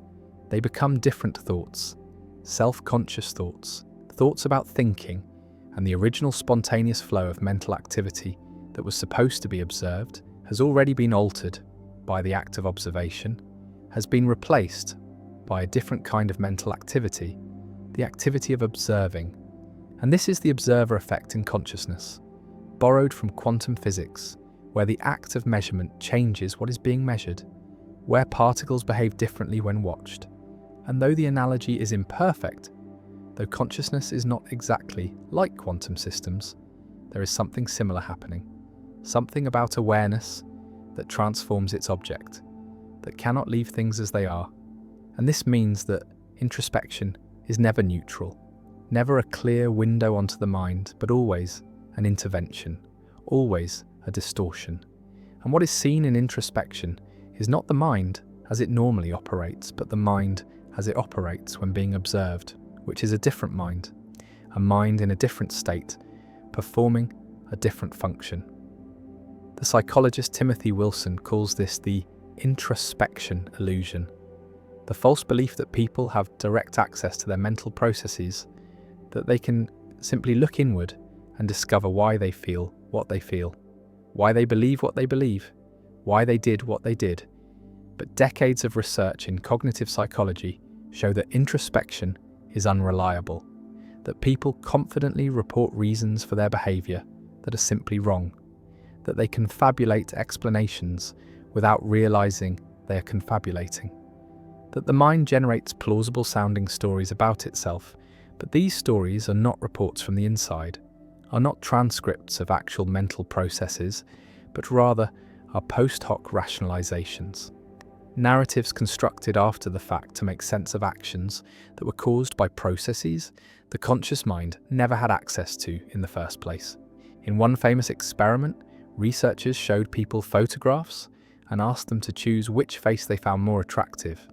They become different thoughts, self-conscious thoughts, thoughts about thinking, and the original spontaneous flow of mental activity that was supposed to be observed has already been altered by the act of observation, has been replaced by a different kind of mental activity, the activity of observing. And this is the observer effect in consciousness, borrowed from quantum physics, where the act of measurement changes what is being measured, where particles behave differently when watched. And though the analogy is imperfect, though consciousness is not exactly like quantum systems, there is something similar happening, something about awareness that transforms its object, that cannot leave things as they are. And this means that introspection is never neutral, never a clear window onto the mind, but always an intervention, always a distortion. And what is seen in introspection is not the mind as it normally operates, but the mind as it operates when being observed, which is a different mind, a mind in a different state, performing a different function. The psychologist Timothy Wilson calls this the introspection illusion, the false belief that people have direct access to their mental processes, that they can simply look inward and discover why they feel what they feel, why they believe what they believe, why they did what they did. But decades of research in cognitive psychology show that introspection is unreliable, that people confidently report reasons for their behavior that are simply wrong, that they confabulate explanations without realizing they are confabulating, that the mind generates plausible sounding stories about itself, but these stories are not reports from the inside, are not transcripts of actual mental processes, but rather are post hoc rationalizations, narratives constructed after the fact to make sense of actions that were caused by processes the conscious mind never had access to in the first place. In one famous experiment, researchers showed people photographs and asked them to choose which face they found more attractive,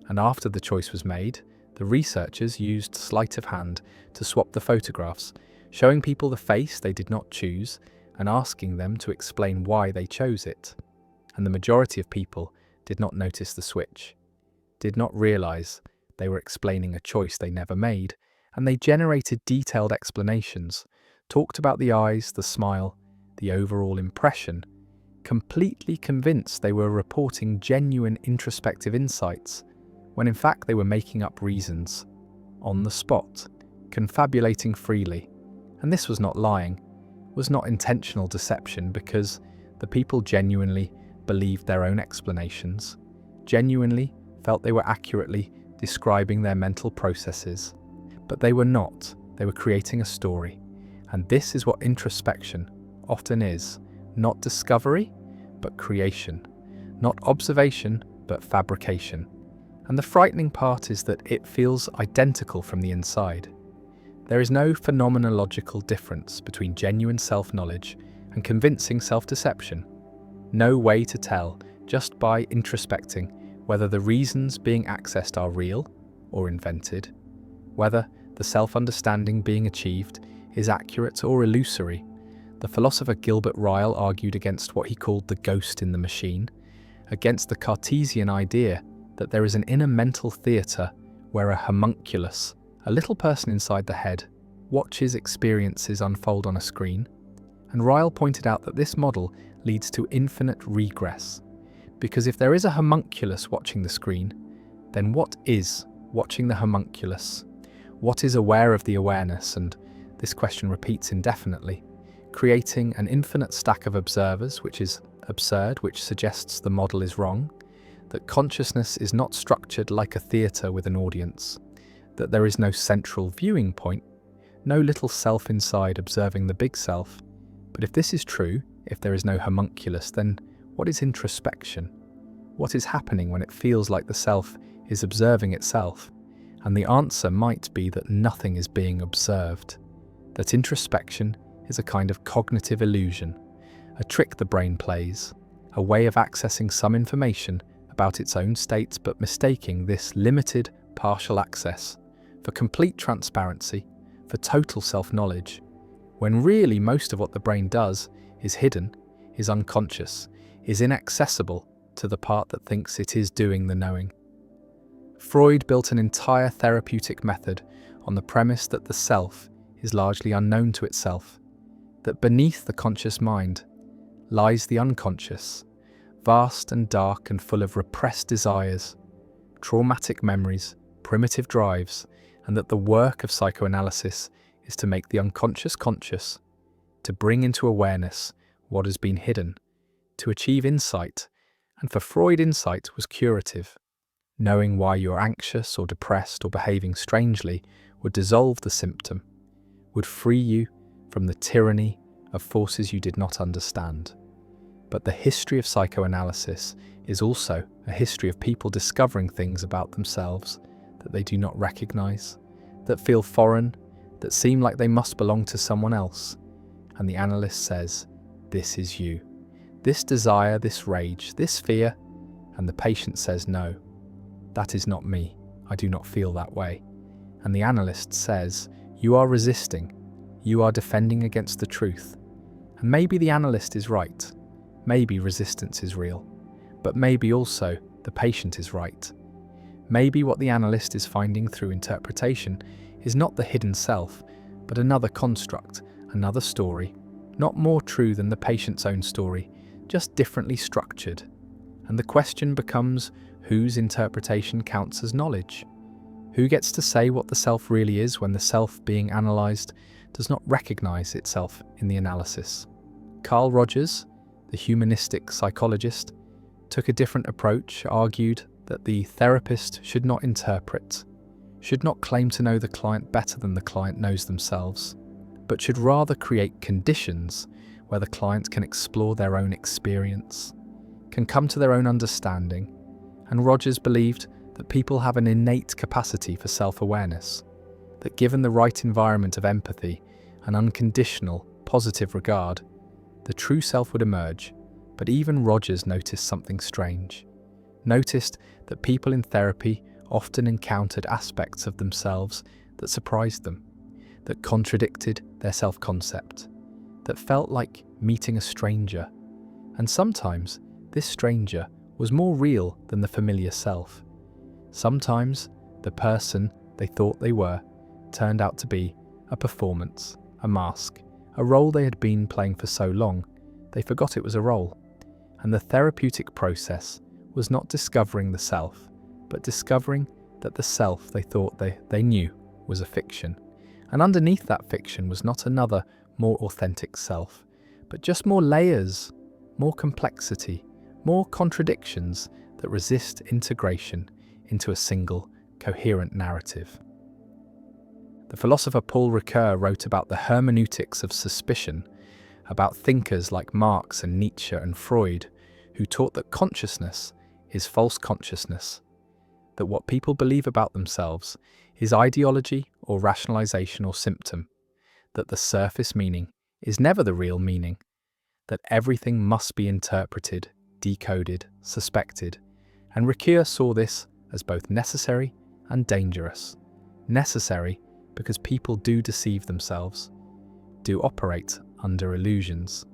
and after the choice was made, the The researchers used sleight of hand to swap the photographs, showing people the face they did not choose and asking them to explain why they chose it. And the majority of people did not notice the switch, did not realize they were explaining a choice they never made, and they generated detailed explanations, talked about the eyes, the smile, the overall impression, completely convinced they were reporting genuine introspective insights, when in fact they were making up reasons, on the spot, confabulating freely. And this was not lying, was not intentional deception, because the people genuinely believed their own explanations, genuinely felt they were accurately describing their mental processes. But they were not, they were creating a story. And this is what introspection often is, not discovery, but creation, not observation, but fabrication. And the frightening part is that it feels identical from the inside. There is no phenomenological difference between genuine self-knowledge and convincing self-deception. No way to tell, just by introspecting, whether the reasons being accessed are real or invented, whether the self-understanding being achieved is accurate or illusory. The philosopher Gilbert Ryle argued against what he called the ghost in the machine, against the Cartesian idea that there is an inner mental theatre where a homunculus, a little person inside the head, watches experiences unfold on a screen. And Ryle pointed out that this model leads to infinite regress, because if there is a homunculus watching the screen, then what is watching the homunculus? What is aware of the awareness? And this question repeats indefinitely, creating an infinite stack of observers, which is absurd, which suggests the model is wrong, that consciousness is not structured like a theatre with an audience, that there is no central viewing point, no little self inside observing the big self. But if this is true, if there is no homunculus, then what is introspection? What is happening when it feels like the self is observing itself? And the answer might be that nothing is being observed, that introspection is a kind of cognitive illusion, a trick the brain plays, a way of accessing some information about its own state, but mistaking this limited, partial access for complete transparency, for total self-knowledge, when really most of what the brain does is hidden, is unconscious, is inaccessible to the part that thinks it is doing the knowing. Freud built an entire therapeutic method on the premise that the self is largely unknown to itself, that beneath the conscious mind lies the unconscious, vast and dark and full of repressed desires, traumatic memories, primitive drives, and that the work of psychoanalysis is to make the unconscious conscious, to bring into awareness what has been hidden, to achieve insight. And for Freud, insight was curative. Knowing why you're anxious or depressed or behaving strangely would dissolve the symptom, would free you from the tyranny of forces you did not understand. But the history of psychoanalysis is also a history of people discovering things about themselves that they do not recognize, that feel foreign, that seem like they must belong to someone else. And the analyst says, "This is you. This desire, this rage, this fear." And the patient says, "No, that is not me. I do not feel that way." And the analyst says, "You are resisting. You are defending against the truth." And maybe the analyst is right. Maybe resistance is real. But maybe also the patient is right. Maybe what the analyst is finding through interpretation is not the hidden self, but another construct, another story, not more true than the patient's own story, just differently structured. And the question becomes, whose interpretation counts as knowledge? Who gets to say what the self really is when the self being analysed does not recognise itself in the analysis? Carl Rogers, the humanistic psychologist, took a different approach, argued that the therapist should not interpret, should not claim to know the client better than the client knows themselves, but should rather create conditions where the client can explore their own experience, can come to their own understanding. And Rogers believed that people have an innate capacity for self-awareness, that given the right environment of empathy and unconditional, positive regard, the true self would emerge. But even Rogers noticed something strange. Noticed that people in therapy often encountered aspects of themselves that surprised them, that contradicted their self-concept, that felt like meeting a stranger. And sometimes this stranger was more real than the familiar self. Sometimes the person they thought they were turned out to be a performance, a mask, a role they had been playing for so long they forgot it was a role. And the therapeutic process was not discovering the self, but discovering that the self they thought they knew was a fiction. And underneath that fiction was not another, more authentic self, but just more layers, more complexity, more contradictions that resist integration into a single, coherent narrative. The philosopher Paul Ricoeur wrote about the hermeneutics of suspicion, about thinkers like Marx and Nietzsche and Freud, who taught that consciousness is false consciousness, that what people believe about themselves is ideology or rationalization or symptom, that the surface meaning is never the real meaning, that everything must be interpreted, decoded, suspected, and Ricoeur saw this as both necessary and dangerous. Necessary because people do deceive themselves, do operate under illusions,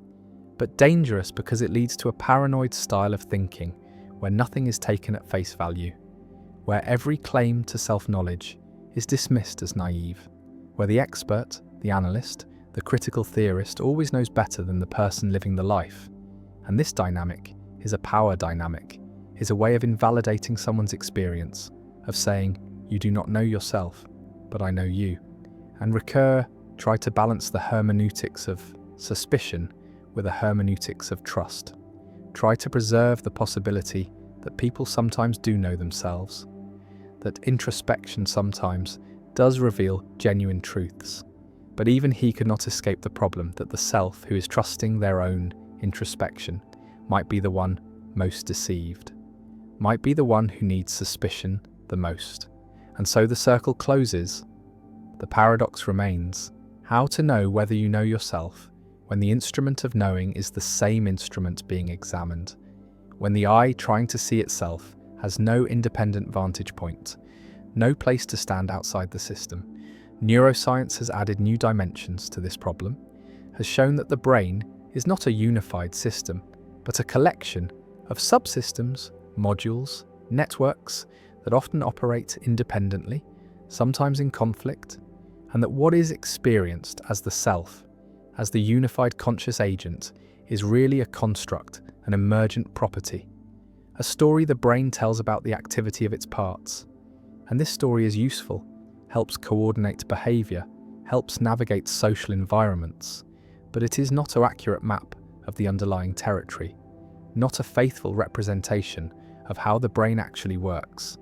but dangerous because it leads to a paranoid style of thinking where nothing is taken at face value, where every claim to self-knowledge is dismissed as naive, where the expert, the analyst, the critical theorist always knows better than the person living the life. And this dynamic is a power dynamic, is a way of invalidating someone's experience, of saying, you do not know yourself, but I know you. And Ricoeur tried to balance the hermeneutics of suspicion with a hermeneutics of trust, try to preserve the possibility that people sometimes do know themselves, that introspection sometimes does reveal genuine truths. But even he could not escape the problem that the self who is trusting their own introspection might be the one most deceived, might be the one who needs suspicion the most. And so the circle closes. The paradox remains: how to know whether you know yourself when the instrument of knowing is the same instrument being examined, when the eye trying to see itself has no independent vantage point, no place to stand outside the system. Neuroscience has added new dimensions to this problem, has shown that the brain is not a unified system, but a collection of subsystems, modules, networks that often operate independently, sometimes in conflict, and that what is experienced as the self, as the unified conscious agent, is really a construct, an emergent property, a story the brain tells about the activity of its parts. And this story is useful, helps coordinate behavior, helps navigate social environments, but it is not an accurate map of the underlying territory, not a faithful representation of how the brain actually works.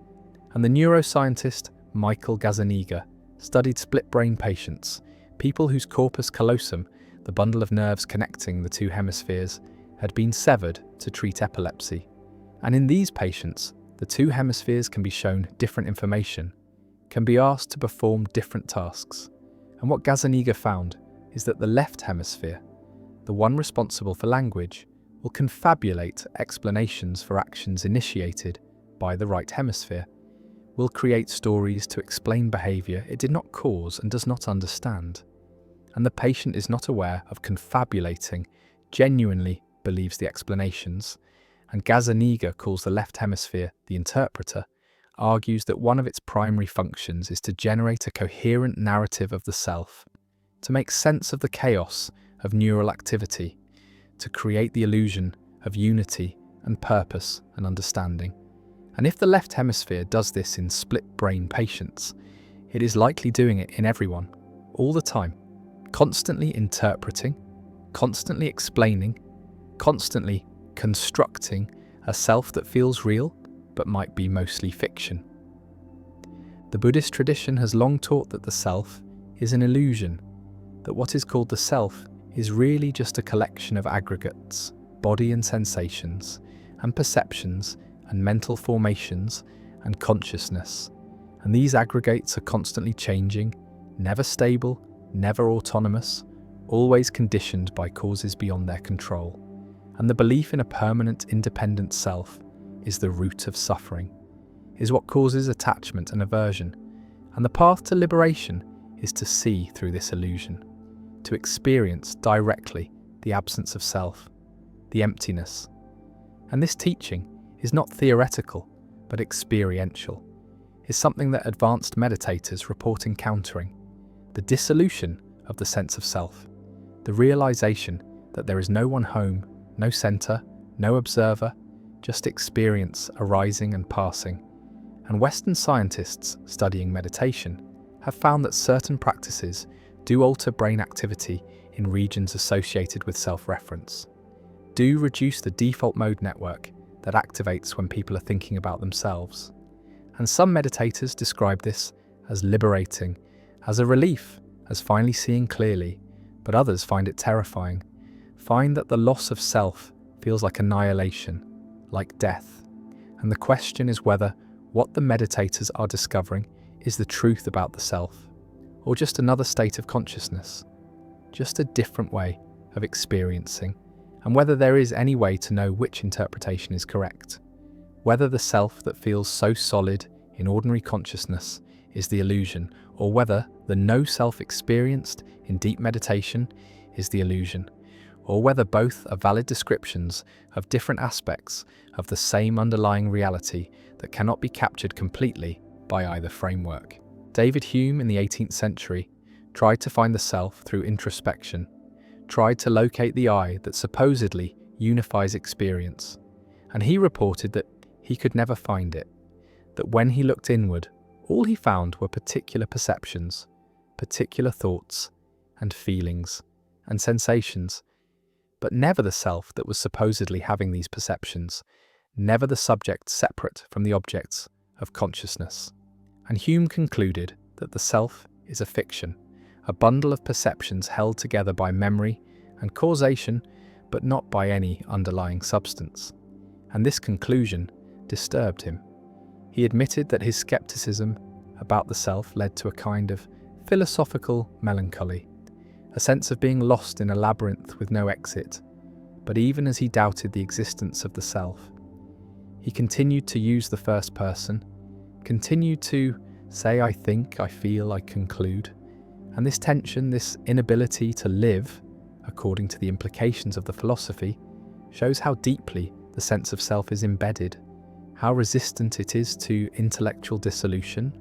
And the neuroscientist Michael Gazzaniga studied split-brain patients, people whose corpus callosum, the bundle of nerves connecting the two hemispheres, had been severed to treat epilepsy. And in these patients, the two hemispheres can be shown different information, can be asked to perform different tasks. And what Gazzaniga found is that the left hemisphere, the one responsible for language, will confabulate explanations for actions initiated by the right hemisphere, will create stories to explain behavior it did not cause and does not understand. And the patient is not aware of confabulating, genuinely believes the explanations, and Gazzaniga calls the left hemisphere the interpreter, argues that one of its primary functions is to generate a coherent narrative of the self, to make sense of the chaos of neural activity, to create the illusion of unity and purpose and understanding. And if the left hemisphere does this in split-brain patients, it is likely doing it in everyone, all the time, constantly interpreting, constantly explaining, constantly constructing a self that feels real but might be mostly fiction. The Buddhist tradition has long taught that the self is an illusion, that what is called the self is really just a collection of aggregates, body and sensations, and perceptions, and mental formations, and consciousness. And these aggregates are constantly changing, never stable, never autonomous, always conditioned by causes beyond their control. And the belief in a permanent, independent self is the root of suffering. is what causes attachment and aversion, and the path to liberation is to see through this illusion, to experience directly the absence of self, the emptiness. And this teaching is not theoretical, but experiential, is something that advanced meditators report encountering: the dissolution of the sense of self, the realization that there is no one home, no center, no observer, just experience arising and passing. And Western scientists studying meditation have found that certain practices do alter brain activity in regions associated with self-reference, do reduce the default mode network that activates when people are thinking about themselves. And some meditators describe this as liberating, as a relief, as finally seeing clearly, but others find it terrifying, find that the loss of self feels like annihilation, like death. And the question is whether what the meditators are discovering is the truth about the self, or just another state of consciousness, just a different way of experiencing, and whether there is any way to know which interpretation is correct, whether the self that feels so solid in ordinary consciousness is the illusion, or whether the no self experienced in deep meditation is the illusion, or whether both are valid descriptions of different aspects of the same underlying reality that cannot be captured completely by either framework. David Hume in the 18th century tried to find the self through introspection, tried to locate the I that supposedly unifies experience, and he reported that he could never find it, that when he looked inward, all he found were particular perceptions, particular thoughts and feelings and sensations, but never the self that was supposedly having these perceptions, never the subject separate from the objects of consciousness. And Hume concluded that the self is a fiction, a bundle of perceptions held together by memory and causation, but not by any underlying substance. And this conclusion disturbed him. He admitted that his skepticism about the self led to a kind of philosophical melancholy, a sense of being lost in a labyrinth with no exit. But even as he doubted the existence of the self, he continued to use the first person, continued to say, I think, I feel, I conclude. And this tension, this inability to live, according to the implications of the philosophy, shows how deeply the sense of self is embedded, how resistant it is to intellectual dissolution.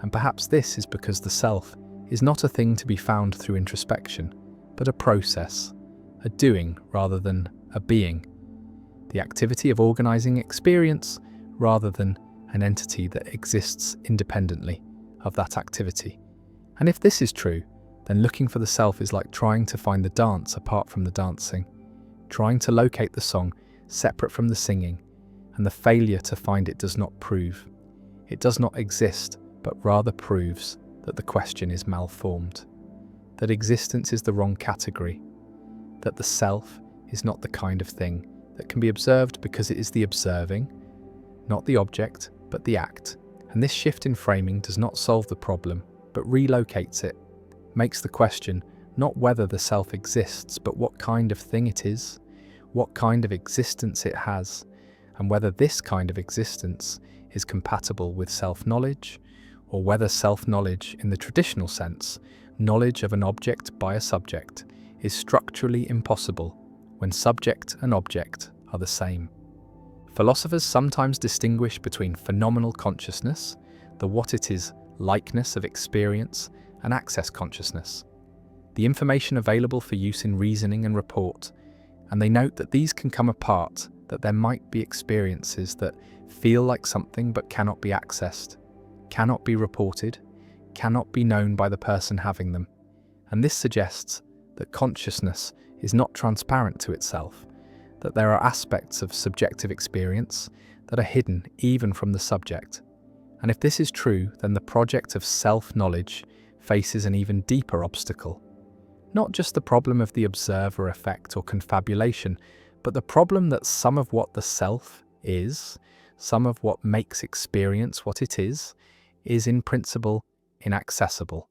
And perhaps this is because the self is not a thing to be found through introspection, but a process, a doing rather than a being, the activity of organizing experience rather than an entity that exists independently of that activity. And if this is true, then looking for the self is like trying to find the dance apart from the dancing, trying to locate the song separate from the singing, and the failure to find it does not prove. It does not exist, but rather proves that the question is malformed, that existence is the wrong category, that the self is not the kind of thing that can be observed because it is the observing, not the object, but the act. And this shift in framing does not solve the problem, but relocates it, makes the question not whether the self exists, but what kind of thing it is, what kind of existence it has, and whether this kind of existence is compatible with self-knowledge, or whether self-knowledge in the traditional sense, knowledge of an object by a subject, is structurally impossible when subject and object are the same. Philosophers sometimes distinguish between phenomenal consciousness, the what it is likeness of experience, and access consciousness, the information available for use in reasoning and report, and they note that these can come apart, that there might be experiences that feel like something but cannot be accessed, cannot be reported, cannot be known by the person having them. And this suggests that consciousness is not transparent to itself, that there are aspects of subjective experience that are hidden even from the subject. And if this is true, then the project of self-knowledge faces an even deeper obstacle. Not just the problem of the observer effect or confabulation, but the problem that some of what the self is, some of what makes experience what it is in principle inaccessible,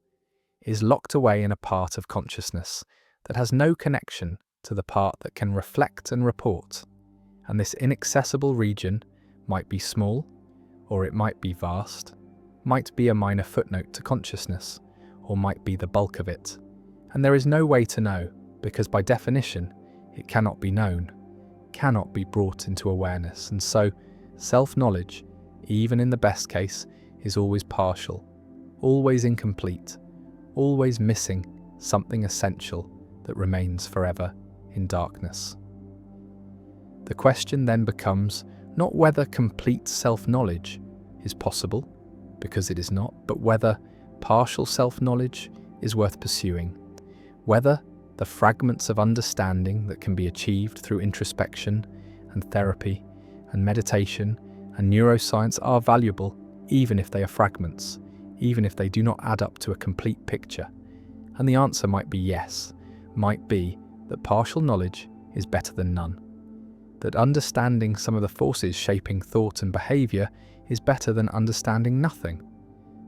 is locked away in a part of consciousness that has no connection to the part that can reflect and report. And this inaccessible region might be small, or it might be vast, might be a minor footnote to consciousness, or might be the bulk of it. And there is no way to know, because by definition, it cannot be known, cannot be brought into awareness, and so self-knowledge, even in the best case, is always partial, always incomplete, always missing something essential that remains forever in darkness. The question then becomes not whether complete self-knowledge is possible, because it is not, but whether partial self-knowledge is worth pursuing, whether the fragments of understanding that can be achieved through introspection and therapy and meditation and neuroscience are valuable, even if they are fragments, even if they do not add up to a complete picture. And the answer might be yes, might be that partial knowledge is better than none, that understanding some of the forces shaping thought and behaviour is better than understanding nothing,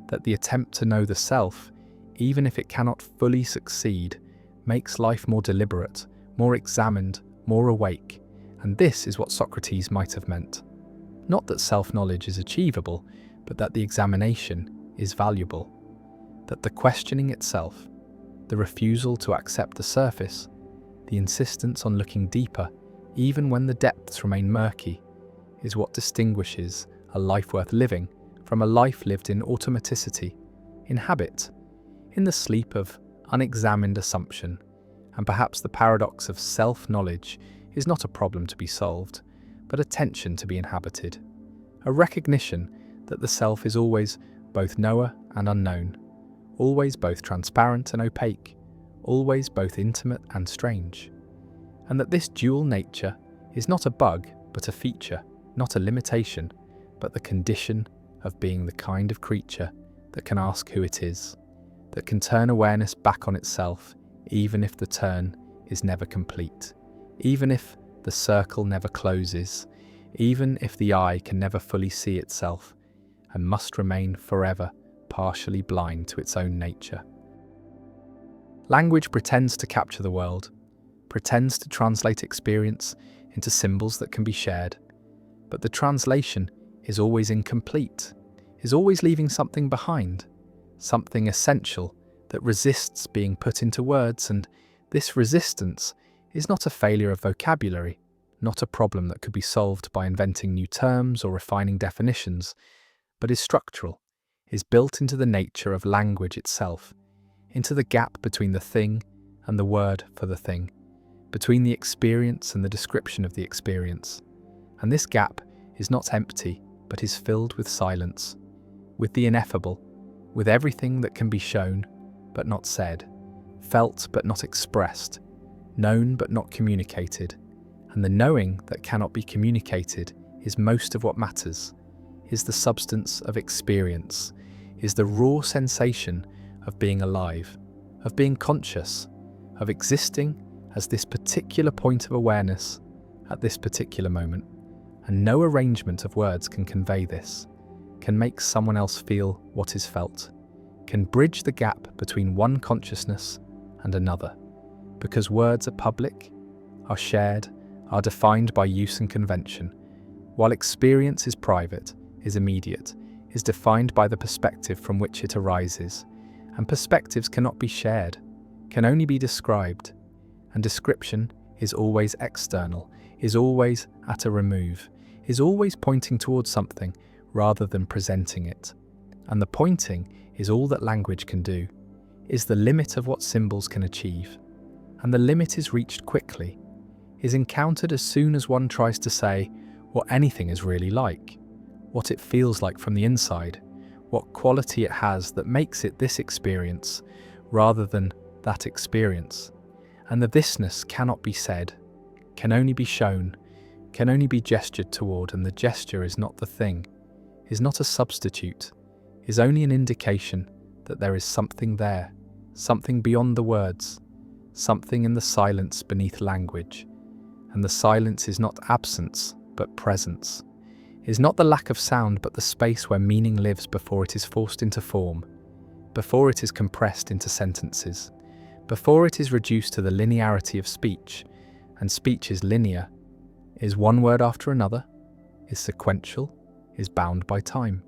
that the attempt to know the self, even if it cannot fully succeed, makes life more deliberate, more examined, more awake, and this is what Socrates might have meant. Not that self-knowledge is achievable, but that the examination is valuable, that the questioning itself, the refusal to accept the surface, the insistence on looking deeper, even when the depths remain murky, is what distinguishes a life worth living from a life lived in automaticity, in habit, in the sleep of unexamined assumption. And perhaps the paradox of self-knowledge is not a problem to be solved, but a tension to be inhabited, a recognition that the self is always both knower and unknown, always both transparent and opaque, always both intimate and strange, and that this dual nature is not a bug but a feature, not a limitation, but the condition of being the kind of creature that can ask who it is, that can turn awareness back on itself even if the turn is never complete, even if the circle never closes, even if the eye can never fully see itself and must remain forever partially blind to its own nature. Language pretends to capture the world, pretends to translate experience into symbols that can be shared, but the translation is always incomplete, is always leaving something behind, something essential that resists being put into words, and this resistance is not a failure of vocabulary, not a problem that could be solved by inventing new terms or refining definitions, but is structural, is built into the nature of language itself, into the gap between the thing and the word for the thing, between the experience and the description of the experience. And this gap is not empty, but is filled with silence, with the ineffable, with everything that can be shown but not said, felt but not expressed, known but not communicated. And the knowing that cannot be communicated is most of what matters, is the substance of experience, is the raw sensation of being alive, of being conscious, of existing as this particular point of awareness at this particular moment. And no arrangement of words can convey this, can make someone else feel what is felt, can bridge the gap between one consciousness and another, because words are public, are shared, are defined by use and convention, while experience is private, is immediate, is defined by the perspective from which it arises, and perspectives cannot be shared, can only be described, and description is always external, is always at a remove, is always pointing towards something rather than presenting it. And the pointing is all that language can do, is the limit of what symbols can achieve. And the limit is reached quickly, is encountered as soon as one tries to say what anything is really like, what it feels like from the inside, what quality it has that makes it this experience rather than that experience. And the thisness cannot be said, can only be shown, can only be gestured toward, and the gesture is not the thing, is not a substitute, is only an indication that there is something there, something beyond the words, something in the silence beneath language. And the silence is not absence, but presence, is not the lack of sound, but the space where meaning lives before it is forced into form, before it is compressed into sentences, before it is reduced to the linearity of speech. And speech is linear, is one word after another, is sequential, is bound by time.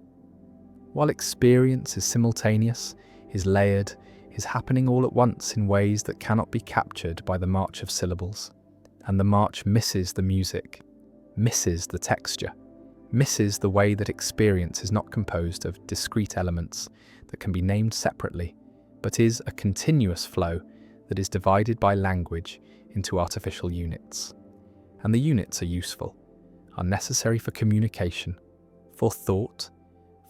While experience is simultaneous, is layered, is happening all at once in ways that cannot be captured by the march of syllables, and the march misses the music, misses the texture, misses the way that experience is not composed of discrete elements that can be named separately, but is a continuous flow that is divided by language into artificial units. And the units are useful, are necessary for communication, for thought,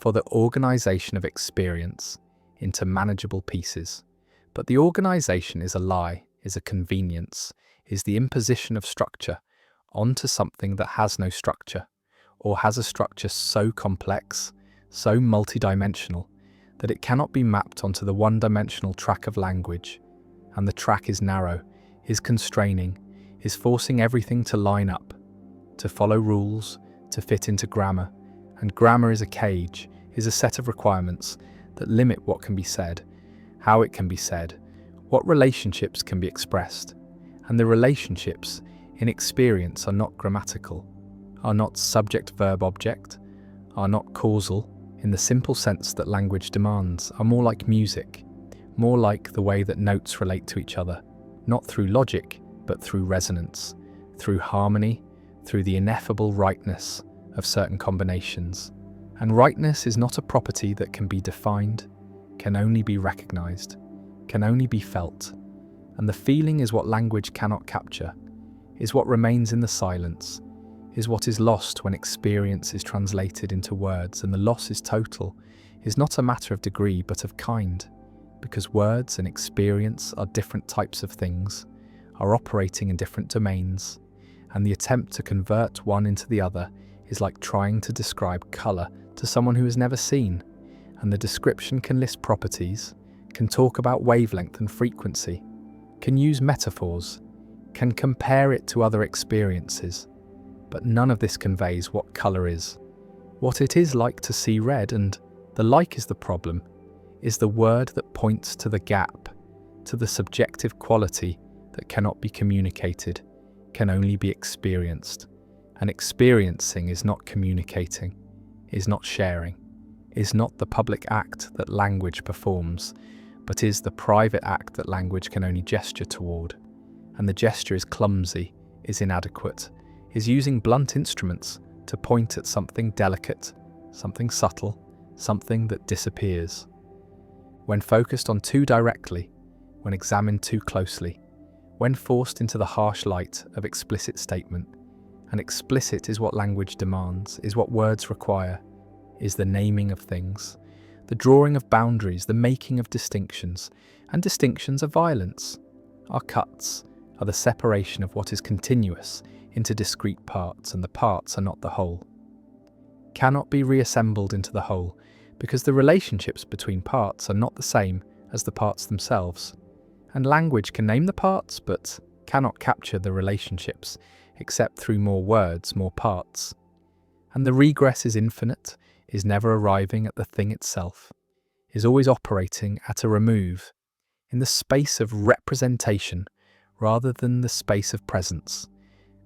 for the organization of experience into manageable pieces. But the organization is a lie, is a convenience, is the imposition of structure onto something that has no structure, or has a structure so complex, so multidimensional, that it cannot be mapped onto the one-dimensional track of language. And the track is narrow, is constraining, is forcing everything to line up, to follow rules, to fit into grammar. And grammar is a cage, is a set of requirements that limit what can be said, how it can be said, what relationships can be expressed. And the relationships in experience are not grammatical, are not subject-verb-object, are not causal in the simple sense that language demands, are more like music, more like the way that notes relate to each other, not through logic, but through resonance, through harmony, through the ineffable rightness of certain combinations. And rightness is not a property that can be defined, can only be recognized, can only be felt. And the feeling is what language cannot capture, is what remains in the silence, is what is lost when experience is translated into words, and the loss is total, is not a matter of degree but of kind, because words and experience are different types of things, are operating in different domains, and the attempt to convert one into the other is like trying to describe colour to someone who has never seen, and the description can list properties, can talk about wavelength and frequency, can use metaphors, can compare it to other experiences, but none of this conveys what colour is, what it is like to see red, and the like is the problem, is the word that points to the gap, to the subjective quality that cannot be communicated, can only be experienced. And experiencing is not communicating, is not sharing, is not the public act that language performs, but is the private act that language can only gesture toward. And the gesture is clumsy, is inadequate, is using blunt instruments to point at something delicate, something subtle, something that disappears. When focused on too directly, when examined too closely, when forced into the harsh light of explicit statement, and explicit is what language demands, is what words require, is the naming of things, the drawing of boundaries, the making of distinctions, and distinctions are violence, are cuts, are the separation of what is continuous into discrete parts, and the parts are not the whole. Cannot be reassembled into the whole, because the relationships between parts are not the same as the parts themselves. And language can name the parts, but cannot capture the relationships, except through more words, more parts. And the regress is infinite, is never arriving at the thing itself, is always operating at a remove, in the space of representation, rather than the space of presence.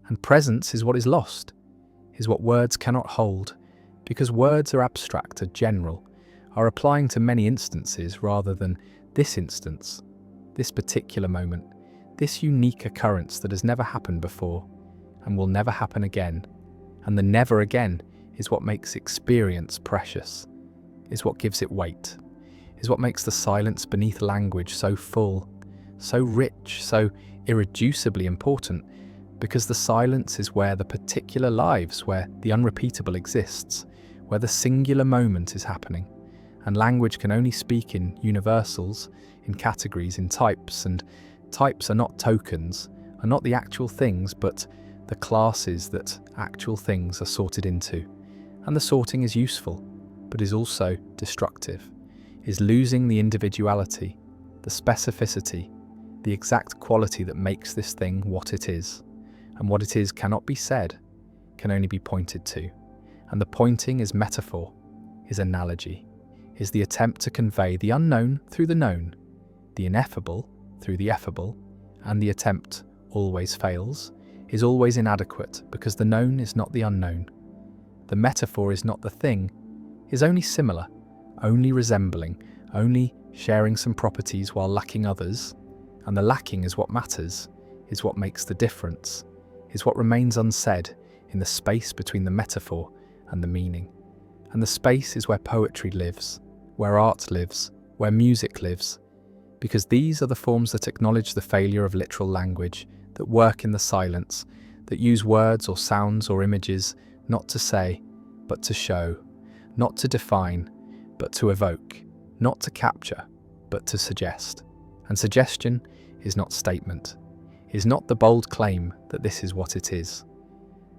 And presence is what is lost, is what words cannot hold, because words are abstract, are general, are applying to many instances rather than this instance, this particular moment, this unique occurrence that has never happened before and will never happen again. And the never again is what makes experience precious, is what gives it weight, is what makes the silence beneath language so full, so rich, so irreducibly important, because the silence is where the particular lives, where the unrepeatable exists, where the singular moment is happening. And language can only speak in universals, in categories, in types, and types are not tokens, are not the actual things, but the classes that actual things are sorted into. And the sorting is useful, but is also destructive, is losing the individuality, the specificity, the exact quality that makes this thing what it is. And what it is cannot be said, can only be pointed to. And the pointing is metaphor, is analogy, is the attempt to convey the unknown through the known, the ineffable through the effable, and the attempt always fails, is always inadequate because the known is not the unknown. the metaphor is not the thing, is only similar, only resembling, only sharing some properties while lacking others, and the lacking is what matters, is what makes the difference, is what remains unsaid in the space between the metaphor and the meaning. And the space is where poetry lives, where art lives, where music lives, because these are the forms that acknowledge the failure of literal language, that work in the silence, that use words or sounds or images not to say, but to show, not to define, but to evoke, not to capture, but to suggest. And suggestion is not statement, is not the bold claim that this is what it is,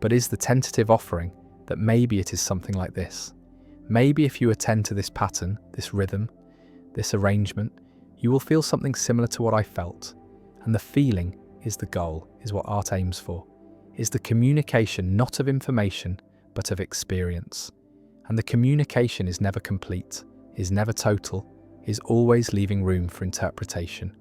but is the tentative offering that maybe it is something like this. Maybe if you attend to this pattern, this rhythm, this arrangement, you will feel something similar to what I felt. And the feeling is the goal, is what art aims for, is the communication not of information, but of experience. And the communication is never complete, is never total, is always leaving room for interpretation,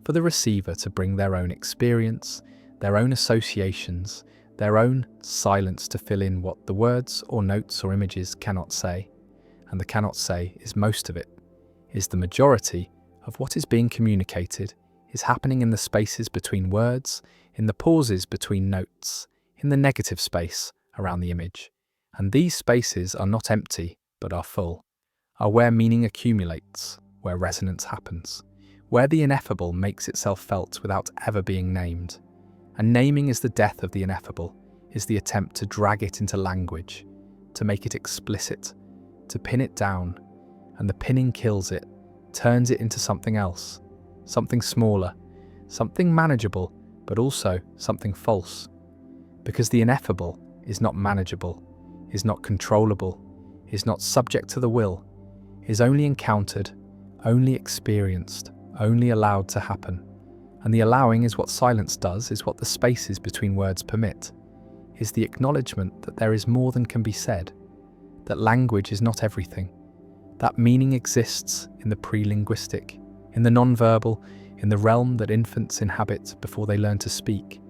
for the receiver to bring their own experience, their own associations, their own silence to fill in what the words or notes or images cannot say. And the cannot say is most of it, is the majority of what is being communicated, is happening in the spaces between words, in the pauses between notes, in the negative space around the image. And these spaces are not empty, but are full, are where meaning accumulates, where resonance happens, where the ineffable makes itself felt without ever being named. And naming is the death of the ineffable, is the attempt to drag it into language, to make it explicit, to pin it down, and the pinning kills it, turns it into something else, something smaller, something manageable, but also something false. Because the ineffable is not manageable, is not controllable, is not subject to the will, is only encountered, only experienced, only allowed to happen. And the allowing is what silence does, is what the spaces between words permit, is the acknowledgement that there is more than can be said, that language is not everything, that meaning exists in the pre-linguistic, in the non-verbal, in the realm that infants inhabit before they learn to speak.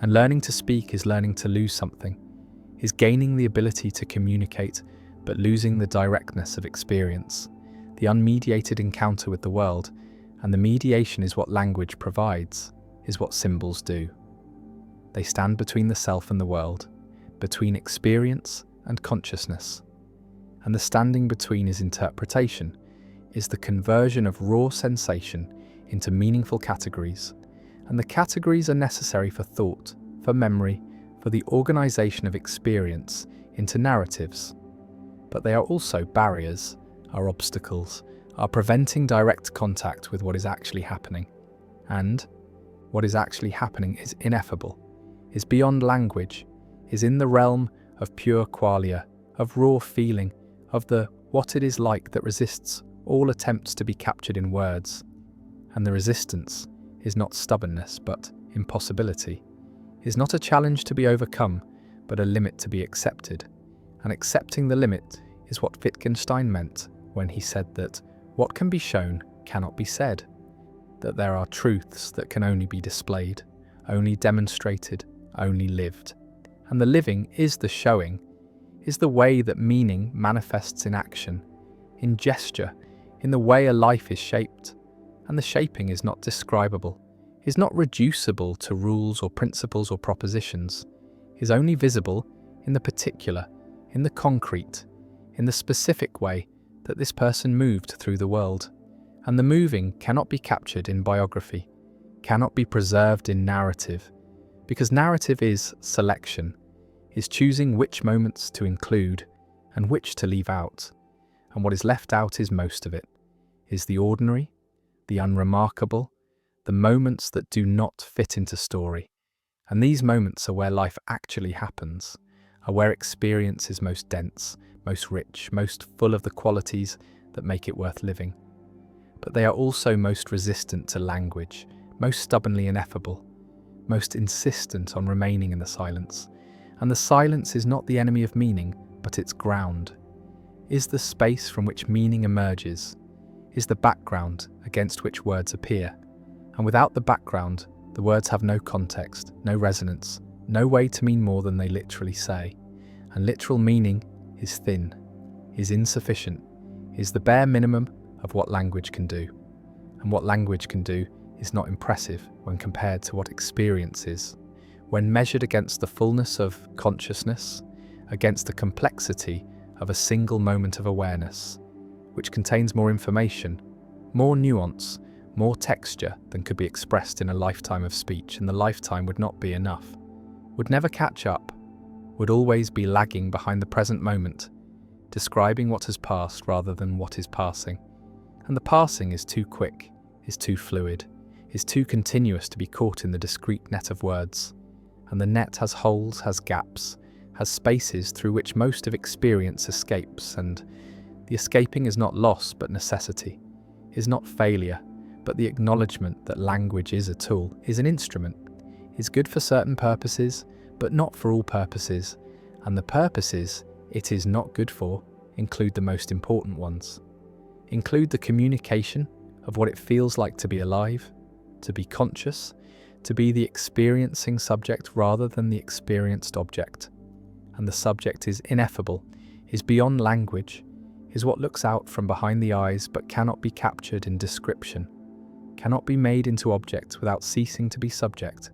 And learning to speak is learning to lose something, is gaining the ability to communicate, but losing the directness of experience, the unmediated encounter with the world. And the mediation is what language provides, is what symbols do. They stand between the self and the world, between experience and consciousness. And the standing between is interpretation, is the conversion of raw sensation into meaningful categories. And the categories are necessary for thought, for memory, for the organization of experience into narratives. But they are also barriers, are obstacles, are preventing direct contact with what is actually happening. And what is actually happening is ineffable, is beyond language, is in the realm of pure qualia, of raw feeling, of the what it is like that resists all attempts to be captured in words. And the resistance is not stubbornness, but impossibility, is not a challenge to be overcome, but a limit to be accepted. And accepting the limit is what Wittgenstein meant when he said that what can be shown cannot be said, that there are truths that can only be displayed, only demonstrated, only lived. And the living is the showing, is the way that meaning manifests in action, in gesture, in the way a life is shaped. And the shaping is not describable, is not reducible to rules or principles or propositions, is only visible in the particular, in the concrete, in the specific way that this person moved through the world. And the moving cannot be captured in biography, cannot be preserved in narrative, because narrative is selection, is choosing which moments to include and which to leave out. And what is left out is most of it, is the ordinary, the unremarkable, the moments that do not fit into story. And these moments are where life actually happens, are where experience is most dense, most rich, most full of the qualities that make it worth living. But they are also most resistant to language, most stubbornly ineffable, most insistent on remaining in the silence. And the silence is not the enemy of meaning, but its ground, is the space from which meaning emerges, is the background against which words appear. And without the background, the words have no context, no resonance, no way to mean more than they literally say. And literal meaning is thin, is insufficient, is the bare minimum of what language can do. And what language can do is not impressive when compared to what experience is. When measured against the fullness of consciousness, against the complexity of a single moment of awareness, which contains more information, more nuance, more texture than could be expressed in a lifetime of speech, and the lifetime would not be enough, would never catch up, would always be lagging behind the present moment, describing what has passed rather than what is passing. And the passing is too quick, is too fluid, is too continuous to be caught in the discrete net of words. And the net has holes, has gaps, has spaces through which most of experience escapes, and the escaping is not loss but necessity, is not failure, but the acknowledgement that language is a tool, is an instrument, is good for certain purposes, but not for all purposes, and the purposes it is not good for include the most important ones. Include the communication of what it feels like to be alive, to be conscious, to be the experiencing subject rather than the experienced object. And the subject is ineffable, is beyond language, is what looks out from behind the eyes but cannot be captured in description, cannot be made into object without ceasing to be subject.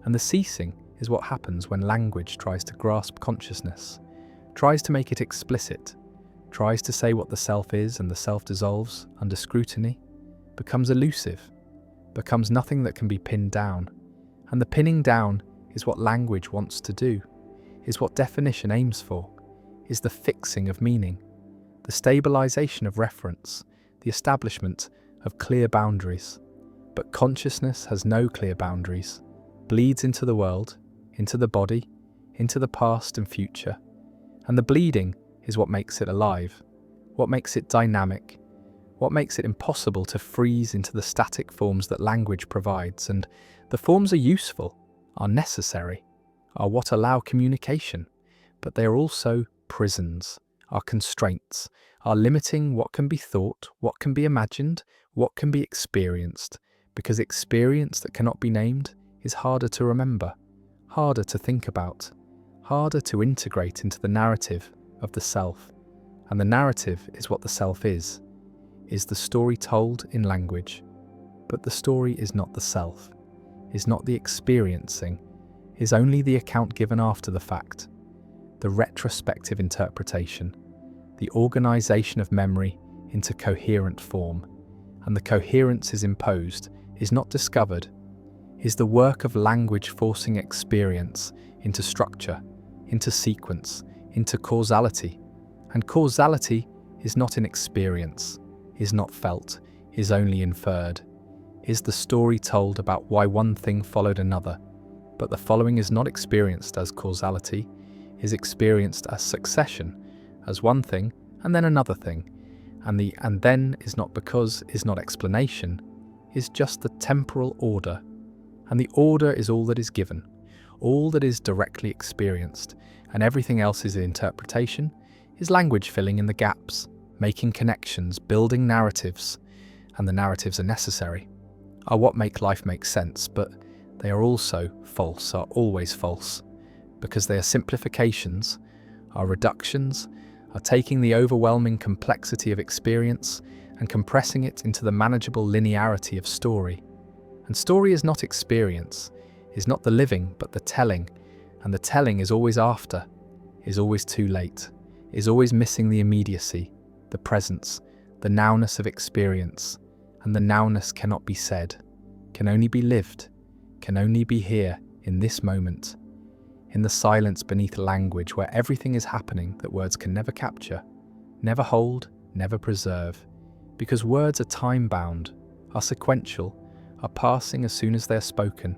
And the ceasing is what happens when language tries to grasp consciousness, tries to make it explicit, tries to say what the self is, and the self dissolves under scrutiny, becomes elusive, becomes nothing that can be pinned down. And the pinning down is what language wants to do, is what definition aims for, is the fixing of meaning, the stabilization of reference, the establishment of clear boundaries. But consciousness has no clear boundaries, bleeds into the world, into the body, into the past and future. And the bleeding is what makes it alive, what makes it dynamic, what makes it impossible to freeze into the static forms that language provides. And the forms are useful, are necessary, are what allow communication, but they are also prisons, are constraints, are limiting what can be thought, what can be imagined, what can be experienced, because experience that cannot be named is harder to remember, harder to think about, harder to integrate into the narrative of the self. And the narrative is what the self is the story told in language. But the story is not the self, is not the experiencing, is only the account given after the fact, the retrospective interpretation, the organization of memory into coherent form. And the coherence is imposed, is not discovered, is the work of language forcing experience into structure, into sequence, into causality. And causality is not in experience, is not felt, is only inferred, is the story told about why one thing followed another. But the following is not experienced as causality, is experienced as succession, as one thing and then another thing. And the "and then" is not because, is not explanation, is just the temporal order. And the order is all that is given, all that is directly experienced, and everything else is interpretation, is language filling in the gaps, making connections, building narratives. And the narratives are necessary, are what make life make sense, but they are also false, are always false, because they are simplifications, are reductions, are taking the overwhelming complexity of experience and compressing it into the manageable linearity of story. And story is not experience, is not the living, but the telling, and the telling is always after, is always too late, is always missing the immediacy, the presence, the nowness of experience. And the nowness cannot be said, can only be lived, can only be here, in this moment, in the silence beneath language where everything is happening that words can never capture, never hold, never preserve, because words are time-bound, are sequential, are passing as soon as they are spoken,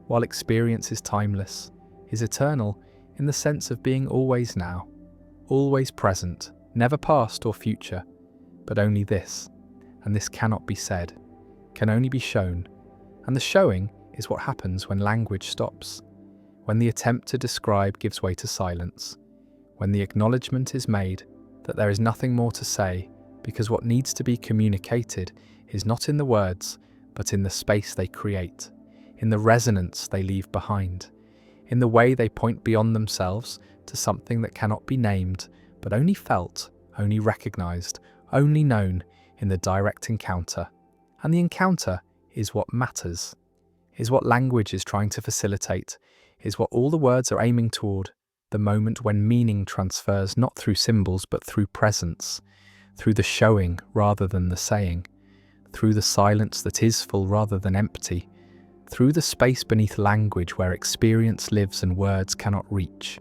while experience is timeless, is eternal in the sense of being always now, always present, never past or future, but only this, and this cannot be said, can only be shown, and the showing is what happens when language stops, when the attempt to describe gives way to silence, when the acknowledgement is made that there is nothing more to say, because what needs to be communicated is not in the words, but in the space they create, in the resonance they leave behind, in the way they point beyond themselves to something that cannot be named, but only felt, only recognized, only known in the direct encounter. And the encounter is what matters, is what language is trying to facilitate, is what all the words are aiming toward, the moment when meaning transfers not through symbols but through presence, through the showing rather than the saying, through the silence that is full rather than empty, through the space beneath language where experience lives and words cannot reach.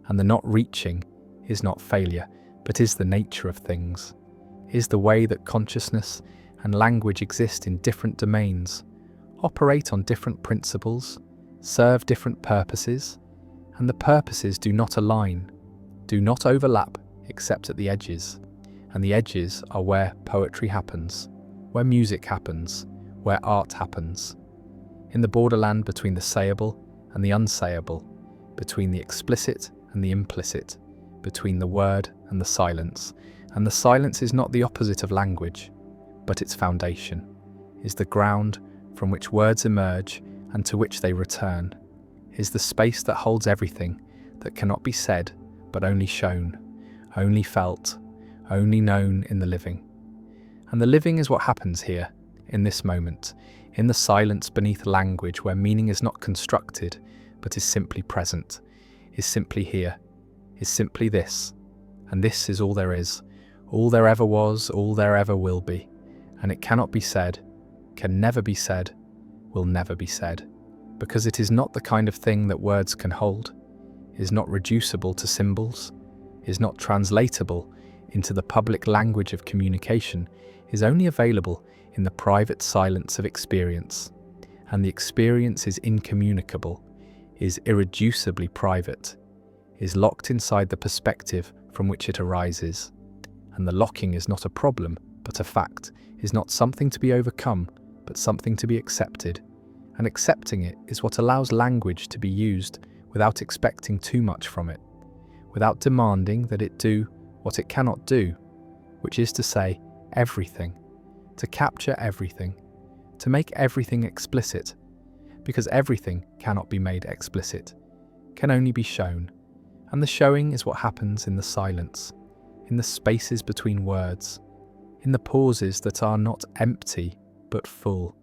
And the not reaching is not failure, but is the nature of things, is the way that consciousness and language exist in different domains, operate on different principles, serve different purposes, and the purposes do not align, do not overlap except at the edges. And the edges are where poetry happens, where music happens, where art happens. In the borderland between the sayable and the unsayable, between the explicit and the implicit, between the word and the silence. And the silence is not the opposite of language, but its foundation, is the ground from which words emerge and to which they return, is the space that holds everything that cannot be said but only shown, only felt, only known in the living. And the living is what happens here, in this moment, in the silence beneath language where meaning is not constructed but is simply present, is simply here, is simply this. And this is all there is, all there ever was, all there ever will be. And it cannot be said, can never be said, will never be said, because it is not the kind of thing that words can hold, is not reducible to symbols, is not translatable into the public language of communication, is only available in the private silence of experience. And the experience is incommunicable, is irreducibly private, is locked inside the perspective from which it arises. And the locking is not a problem, but a fact, is not something to be overcome, but something to be accepted. And accepting it is what allows language to be used without expecting too much from it, without demanding that it do what it cannot do, which is to say, everything, to capture everything, to make everything explicit, because everything cannot be made explicit, can only be shown. And the showing is what happens in the silence, in the spaces between words, in the pauses that are not empty but full,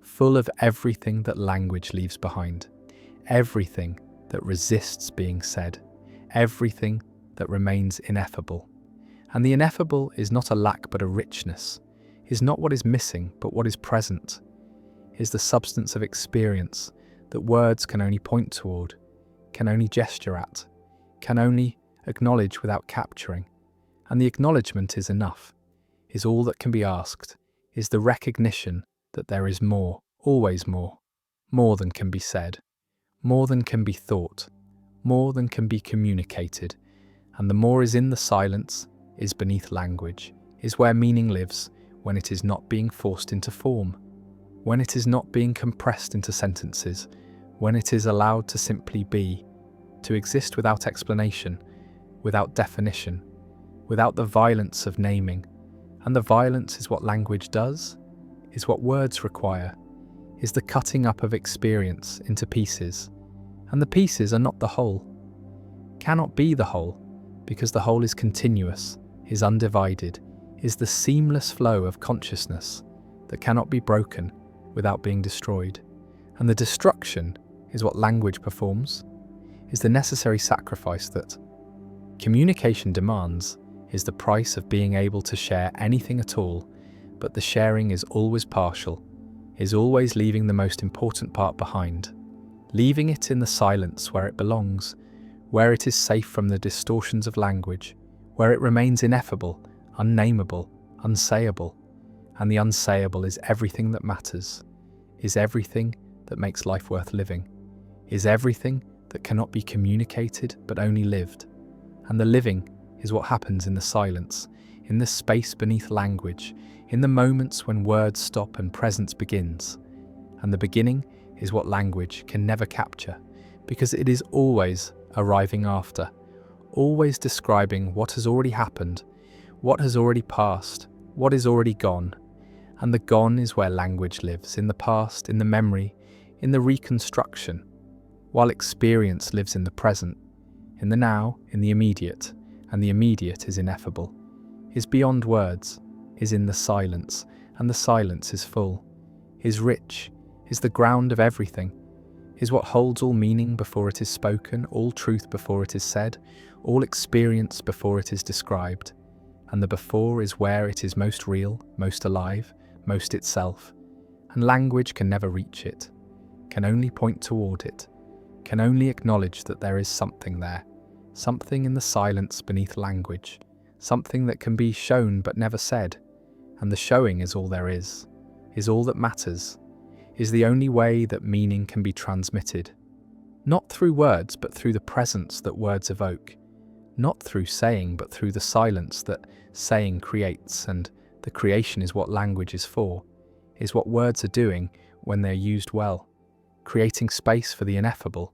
full of everything that language leaves behind, everything that resists being said, everything that remains ineffable. And the ineffable is not a lack but a richness, is not what is missing but what is present, is the substance of experience that words can only point toward, can only gesture at, can only acknowledge without capturing. And the acknowledgement is enough, is all that can be asked, is the recognition that there is more, always more than can be said, more than can be thought, more than can be communicated. And the more is in the silence, is beneath language, is where meaning lives when it is not being forced into form, when it is not being compressed into sentences, when it is allowed to simply be, to exist without explanation, without definition, without the violence of naming. And the violence is what language does, is what words require, is the cutting up of experience into pieces. And the pieces are not the whole, cannot be the whole, because the whole is continuous, is undivided, is the seamless flow of consciousness that cannot be broken without being destroyed. And the destruction is what language performs, is the necessary sacrifice that communication demands, is the price of being able to share anything at all, but the sharing is always partial, is always leaving the most important part behind, leaving it in the silence where it belongs, where it is safe from the distortions of language, where it remains ineffable, unnameable, unsayable. And the unsayable is everything that matters, is everything that makes life worth living, is everything that cannot be communicated but only lived. And the living is what happens in the silence, in the space beneath language, in the moments when words stop and presence begins. And the beginning is what language can never capture, because it is always arriving after, always describing what has already happened, what has already passed, what is already gone. And the gone is where language lives, in the past, in the memory, in the reconstruction, while experience lives in the present, in the now, in the immediate. and the immediate is ineffable, is beyond words, is in the silence, and the silence is full, is rich, is the ground of everything, is what holds all meaning before it is spoken, all truth before it is said, all experience before it is described, and the before is where it is most real, most alive, most itself, and language can never reach it, can only point toward it, can only acknowledge that there is something there, something in the silence beneath language, something that can be shown but never said, and the showing is all there is all that matters, is the only way that meaning can be transmitted, not through words but through the presence that words evoke, not through saying but through the silence that saying creates, and the creation is what language is for, is what words are doing when they're used well, creating space for the ineffable,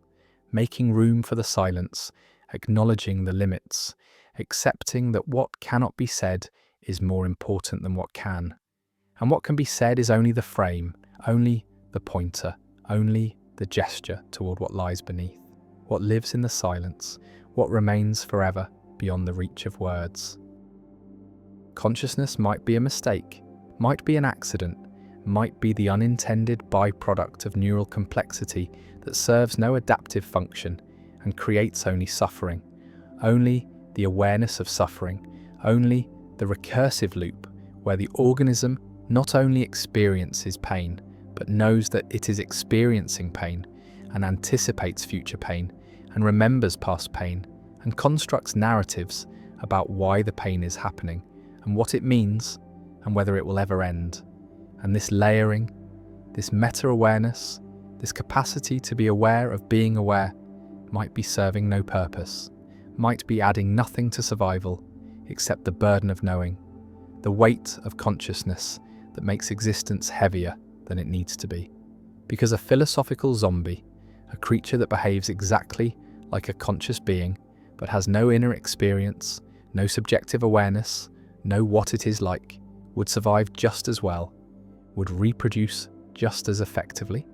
making room for the silence, acknowledging the limits, accepting that what cannot be said is more important than what can. And what can be said is only the frame, only the pointer, only the gesture toward what lies beneath, what lives in the silence, what remains forever beyond the reach of words. Consciousness might be a mistake, might be an accident, might be the unintended byproduct of neural complexity that serves no adaptive function and creates only suffering, only the awareness of suffering, only the recursive loop where the organism not only experiences pain, but knows that it is experiencing pain and anticipates future pain and remembers past pain and constructs narratives about why the pain is happening and what it means and whether it will ever end. And this layering, this meta-awareness, this capacity to be aware of being aware might be serving no purpose, might be adding nothing to survival except the burden of knowing, the weight of consciousness that makes existence heavier than it needs to be. Because a philosophical zombie, a creature that behaves exactly like a conscious being but has no inner experience, no subjective awareness, no what it is like, would survive just as well, would reproduce just as effectively,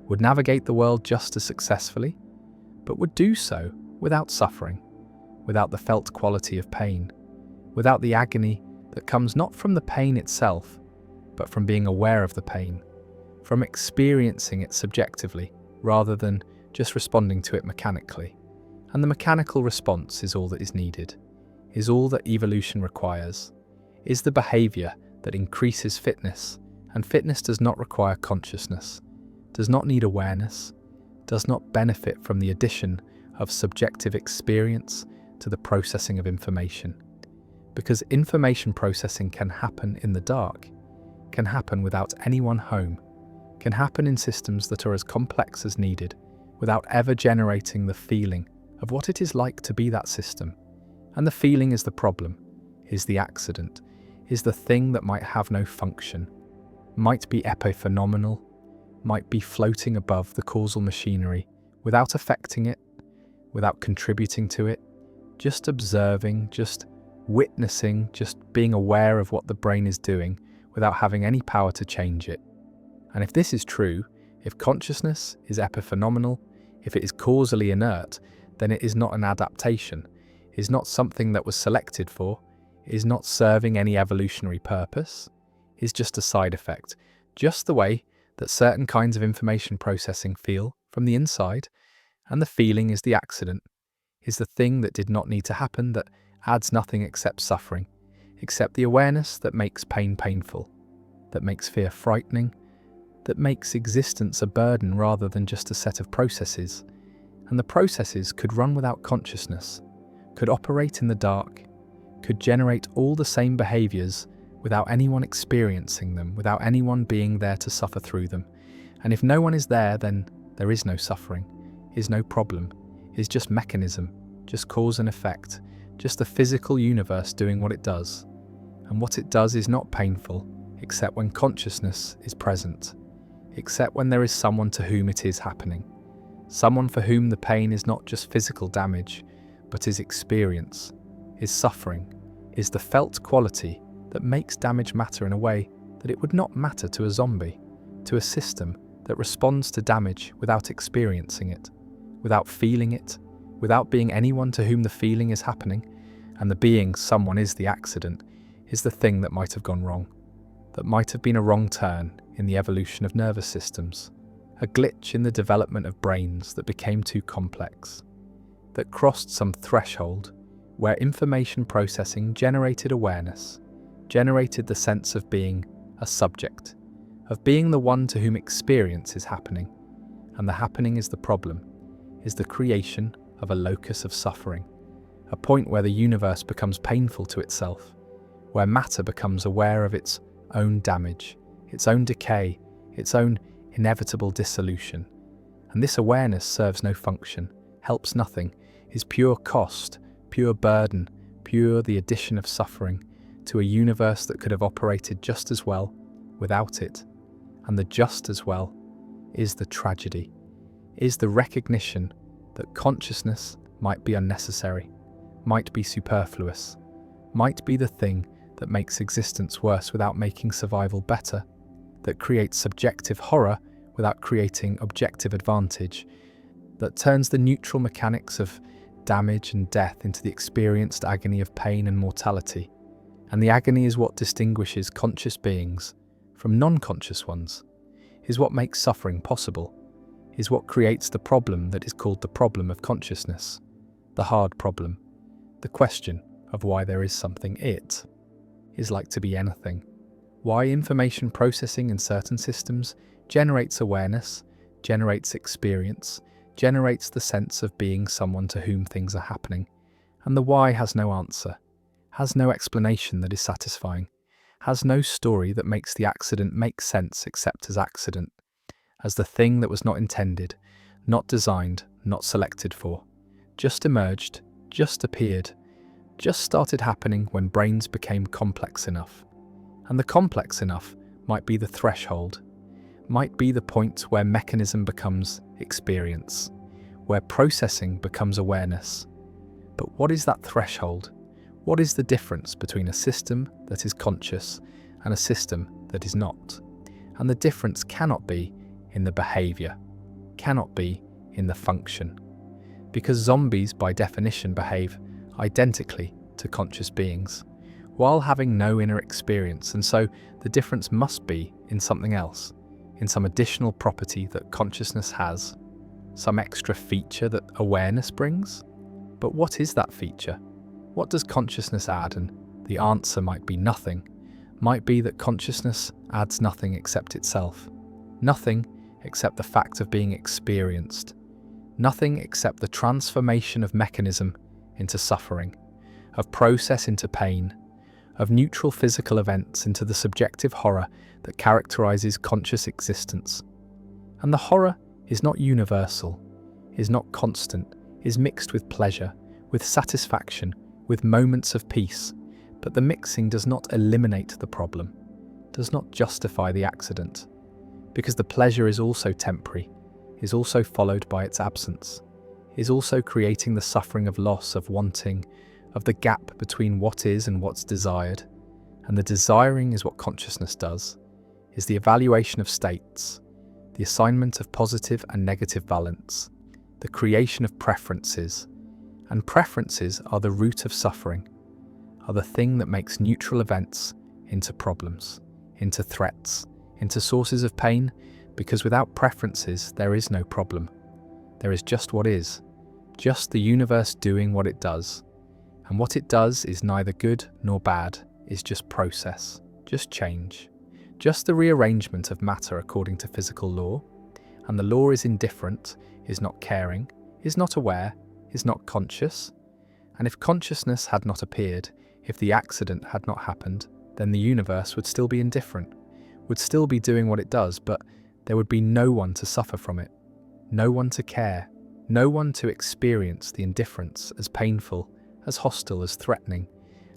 would navigate the world just as successfully, but would do so without suffering, without the felt quality of pain, without the agony that comes not from the pain itself, but from being aware of the pain, from experiencing it subjectively rather than just responding to it mechanically. And the mechanical response is all that is needed, is all that evolution requires, is the behavior that increases fitness, and fitness does not require consciousness, does not need awareness, does not benefit from the addition of subjective experience to the processing of information. Because information processing can happen in the dark, can happen without anyone home, can happen in systems that are as complex as needed, without ever generating the feeling of what it is like to be that system. And the feeling is the problem, is the accident, is the thing that might have no function, might be epiphenomenal, might be floating above the causal machinery without affecting it, without contributing to it, just observing, just witnessing, just being aware of what the brain is doing without having any power to change it. And if this is true, if consciousness is epiphenomenal, if it is causally inert, then it is not an adaptation, is not something that was selected for, is not serving any evolutionary purpose, is just a side effect, just the way that certain kinds of information processing feel from the inside, and the feeling is the accident, is the thing that did not need to happen, that adds nothing except suffering, except the awareness that makes pain painful, that makes fear frightening, that makes existence a burden rather than just a set of processes. And the processes could run without consciousness, could operate in the dark, could generate all the same behaviors without anyone experiencing them, without anyone being there to suffer through them. And if no one is there, then there is no suffering, is no problem, is just mechanism, just cause and effect, just the physical universe doing what it does. And what it does is not painful, except when consciousness is present, except when there is someone to whom it is happening, someone for whom the pain is not just physical damage, but is experience, is suffering, is the felt quality that makes damage matter in a way that it would not matter to a zombie, to a system that responds to damage without experiencing it, without feeling it, without being anyone to whom the feeling is happening, and the being someone is the accident, is the thing that might have gone wrong, that might have been a wrong turn in the evolution of nervous systems, a glitch in the development of brains that became too complex, that crossed some threshold where information processing generated awareness, generated the sense of being a subject, of being the one to whom experience is happening, and the happening is the problem, is the creation of a locus of suffering, a point where the universe becomes painful to itself, where matter becomes aware of its own damage, its own decay, its own inevitable dissolution. And this awareness serves no function, helps nothing, is pure cost, pure burden, pure the addition of suffering to a universe that could have operated just as well without it. And the just as well is the tragedy, is the recognition that consciousness might be unnecessary, might be superfluous, might be the thing that makes existence worse without making survival better, that creates subjective horror without creating objective advantage, that turns the neutral mechanics of damage and death into the experienced agony of pain and mortality. And the agony is what distinguishes conscious beings from non-conscious ones, is what makes suffering possible, is what creates the problem that is called the problem of consciousness, the hard problem, the question of why there is something it is like to be anything, why information processing in certain systems generates awareness, generates experience, generates the sense of being someone to whom things are happening, and the why has no answer, has no explanation that is satisfying, has no story that makes the accident make sense except as accident, as the thing that was not intended, not designed, not selected for, just emerged, just appeared, just started happening when brains became complex enough. And the complex enough might be the threshold, might be the point where mechanism becomes experience, where processing becomes awareness. But what is that threshold? What is the difference between a system that is conscious and a system that is not? And the difference cannot be in the behavior, cannot be in the function, because zombies by definition behave identically to conscious beings, while having no inner experience, and so the difference must be in something else, in some additional property that consciousness has, some extra feature that awareness brings. But what is that feature? What does consciousness add? And the answer might be nothing, might be that consciousness adds nothing except itself, nothing except the fact of being experienced, nothing except the transformation of mechanism into suffering, of process into pain, of neutral physical events into the subjective horror that characterizes conscious existence. And the horror is not universal, is not constant, is mixed with pleasure, with satisfaction, with moments of peace, but the mixing does not eliminate the problem, does not justify the accident, because the pleasure is also temporary, is also followed by its absence, is also creating the suffering of loss, of wanting, of the gap between what is and what's desired. And the desiring is what consciousness does, is the evaluation of states, the assignment of positive and negative valence, the creation of preferences. And preferences are the root of suffering, are the thing that makes neutral events into problems, into threats, into sources of pain, because without preferences there is no problem. There is just what is, just the universe doing what it does. And what it does is neither good nor bad, is just process, just change, just the rearrangement of matter according to physical law. And the law is indifferent, is not caring, is not aware, is not conscious. And if consciousness had not appeared, if the accident had not happened, then the universe would still be indifferent, would still be doing what it does, but there would be no one to suffer from it, no one to care, no one to experience the indifference as painful, as hostile, as threatening.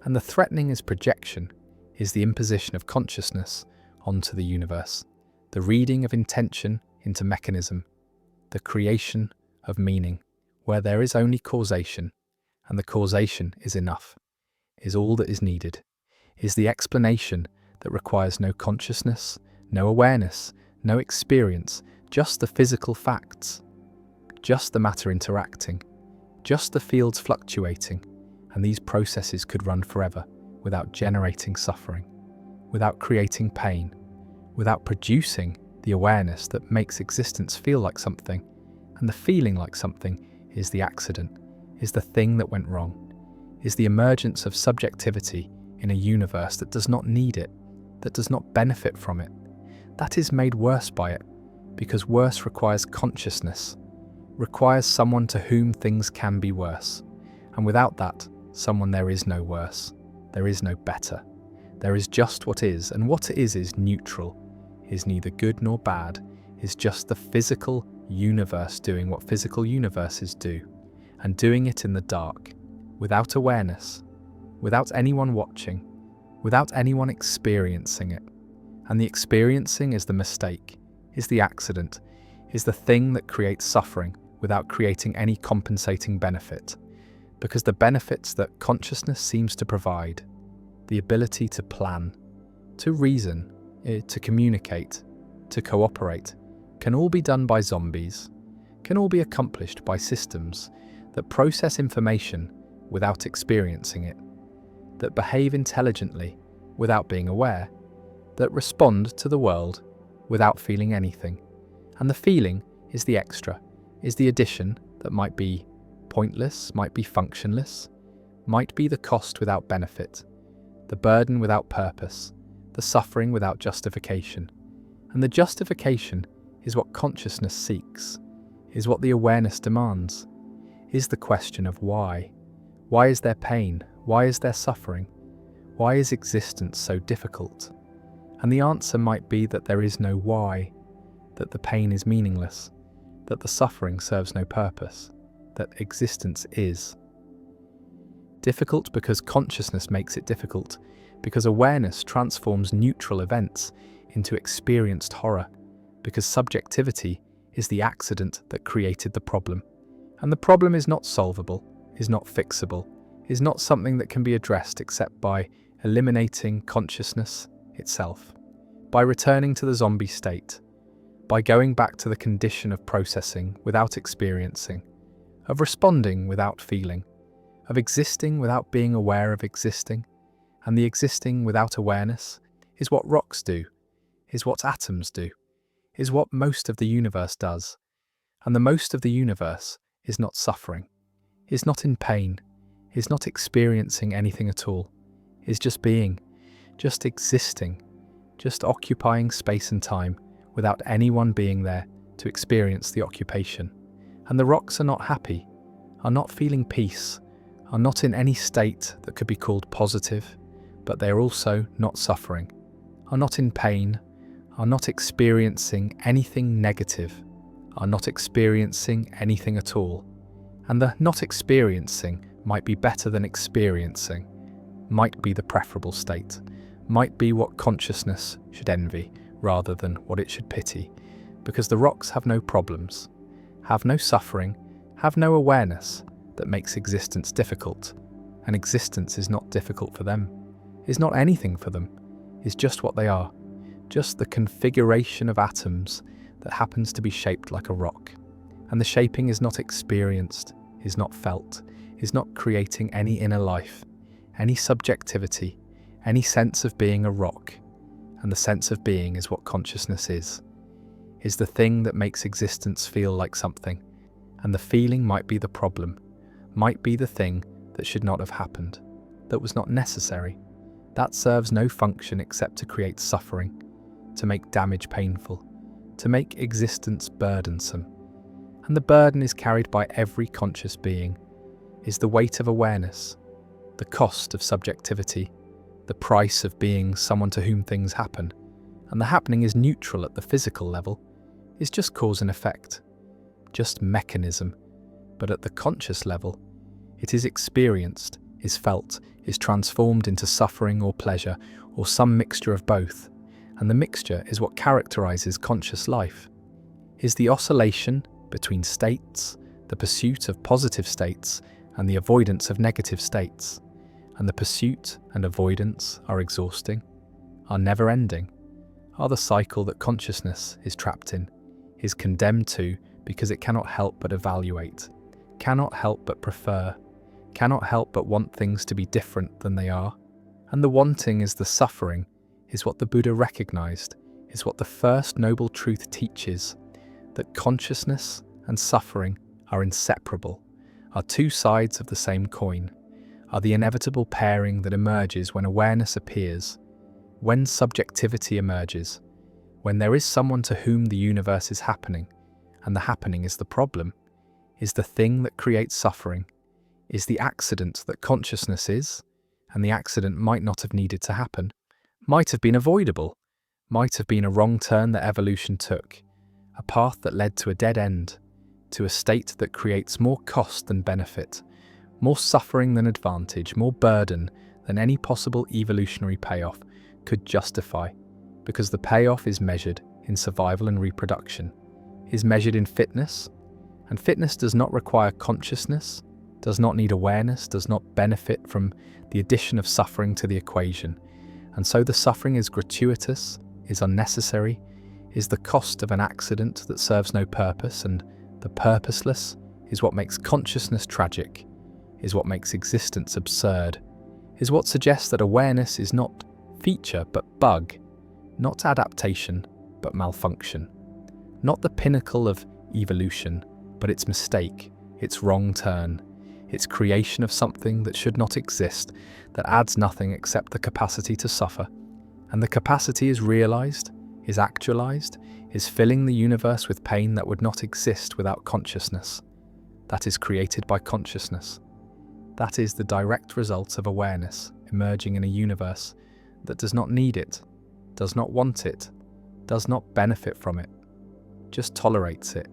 And the threatening is projection, is the imposition of consciousness onto the universe, the reading of intention into mechanism, the creation of meaning, where there is only causation, and the causation is enough, is all that is needed, is the explanation that requires no consciousness, no awareness, no experience, just the physical facts, just the matter interacting, just the fields fluctuating, and these processes could run forever without generating suffering, without creating pain, without producing the awareness that makes existence feel like something, and the feeling like something is the accident, is the thing that went wrong, is the emergence of subjectivity in a universe that does not need it, that does not benefit from it, that is made worse by it, because worse requires consciousness, requires someone to whom things can be worse, and without that someone there is no worse, there is no better, there is just what is, and what is neutral, is neither good nor bad, is just the physical universe doing what physical universes do, and doing it in the dark, without awareness, without anyone watching, without anyone experiencing it. And the experiencing is the mistake, is the accident, is the thing that creates suffering without creating any compensating benefit. Because the benefits that consciousness seems to provide, the ability to plan, to reason, to communicate, to cooperate, can all be done by zombies, can all be accomplished by systems that process information without experiencing it, that behave intelligently without being aware, that respond to the world without feeling anything. And the feeling is the extra, is the addition that might be pointless, might be functionless, might be the cost without benefit, the burden without purpose, the suffering without justification. And the justification is what consciousness seeks, is what the awareness demands, is the question of why. Why is there pain? Why is there suffering? Why is existence so difficult? And the answer might be that there is no why, that the pain is meaningless, that the suffering serves no purpose, that existence is. Difficult because consciousness makes it difficult, because awareness transforms neutral events into experienced horror, because subjectivity is the accident that created the problem. And the problem is not solvable, is not fixable, is not something that can be addressed except by eliminating consciousness itself, by returning to the zombie state, by going back to the condition of processing without experiencing, of responding without feeling, of existing without being aware of existing. And the existing without awareness is what rocks do, is what atoms do, is what most of the universe does. And the most of the universe is not suffering, is not in pain, is not experiencing anything at all, is just being, just existing, just occupying space and time without anyone being there to experience the occupation. And the rocks are not happy, are not feeling peace, are not in any state that could be called positive, but they are also not suffering, are not in pain, are not experiencing anything negative, are not experiencing anything at all. And the not experiencing might be better than experiencing, might be the preferable state, might be what consciousness should envy rather than what it should pity, because the rocks have no problems, have no suffering, have no awareness that makes existence difficult, and existence is not difficult for them, is not anything for them, is just what they are, just the configuration of atoms that happens to be shaped like a rock. And the shaping is not experienced, is not felt, is not creating any inner life, any subjectivity, any sense of being a rock. And the sense of being is what consciousness is the thing that makes existence feel like something. And the feeling might be the problem, might be the thing that should not have happened, that was not necessary, that serves no function except to create suffering, to make damage painful, to make existence burdensome. And the burden is carried by every conscious being, is the weight of awareness, the cost of subjectivity, the price of being someone to whom things happen. And the happening is neutral at the physical level, is just cause and effect, just mechanism. But at the conscious level, it is experienced, is felt, is transformed into suffering or pleasure, or some mixture of both. And the mixture is what characterizes conscious life, is the oscillation between states, the pursuit of positive states and the avoidance of negative states. And the pursuit and avoidance are exhausting, are never-ending, are the cycle that consciousness is trapped in, is condemned to because it cannot help but evaluate, cannot help but prefer, cannot help but want things to be different than they are. And the wanting is the suffering, is what the Buddha recognized, is what the first noble truth teaches, that consciousness and suffering are inseparable, are two sides of the same coin, are the inevitable pairing that emerges when awareness appears, when subjectivity emerges, when there is someone to whom the universe is happening, and the happening is the problem, is the thing that creates suffering, is the accident that consciousness is, and the accident might not have needed to happen, might have been avoidable, might have been a wrong turn that evolution took, a path that led to a dead end, to a state that creates more cost than benefit, more suffering than advantage, more burden than any possible evolutionary payoff could justify, because the payoff is measured in survival and reproduction, is measured in fitness, and fitness does not require consciousness, does not need awareness, does not benefit from the addition of suffering to the equation, and so the suffering is gratuitous, is unnecessary, is the cost of an accident that serves no purpose, and the purposeless is what makes consciousness tragic, is what makes existence absurd, is what suggests that awareness is not feature but bug, not adaptation but malfunction, not the pinnacle of evolution, but its mistake, its wrong turn, its creation of something that should not exist, that adds nothing except the capacity to suffer. And the capacity is realized, is actualized, is filling the universe with pain that would not exist without consciousness. That is created by consciousness. That is the direct result of awareness emerging in a universe that does not need it, does not want it, does not benefit from it, just tolerates it,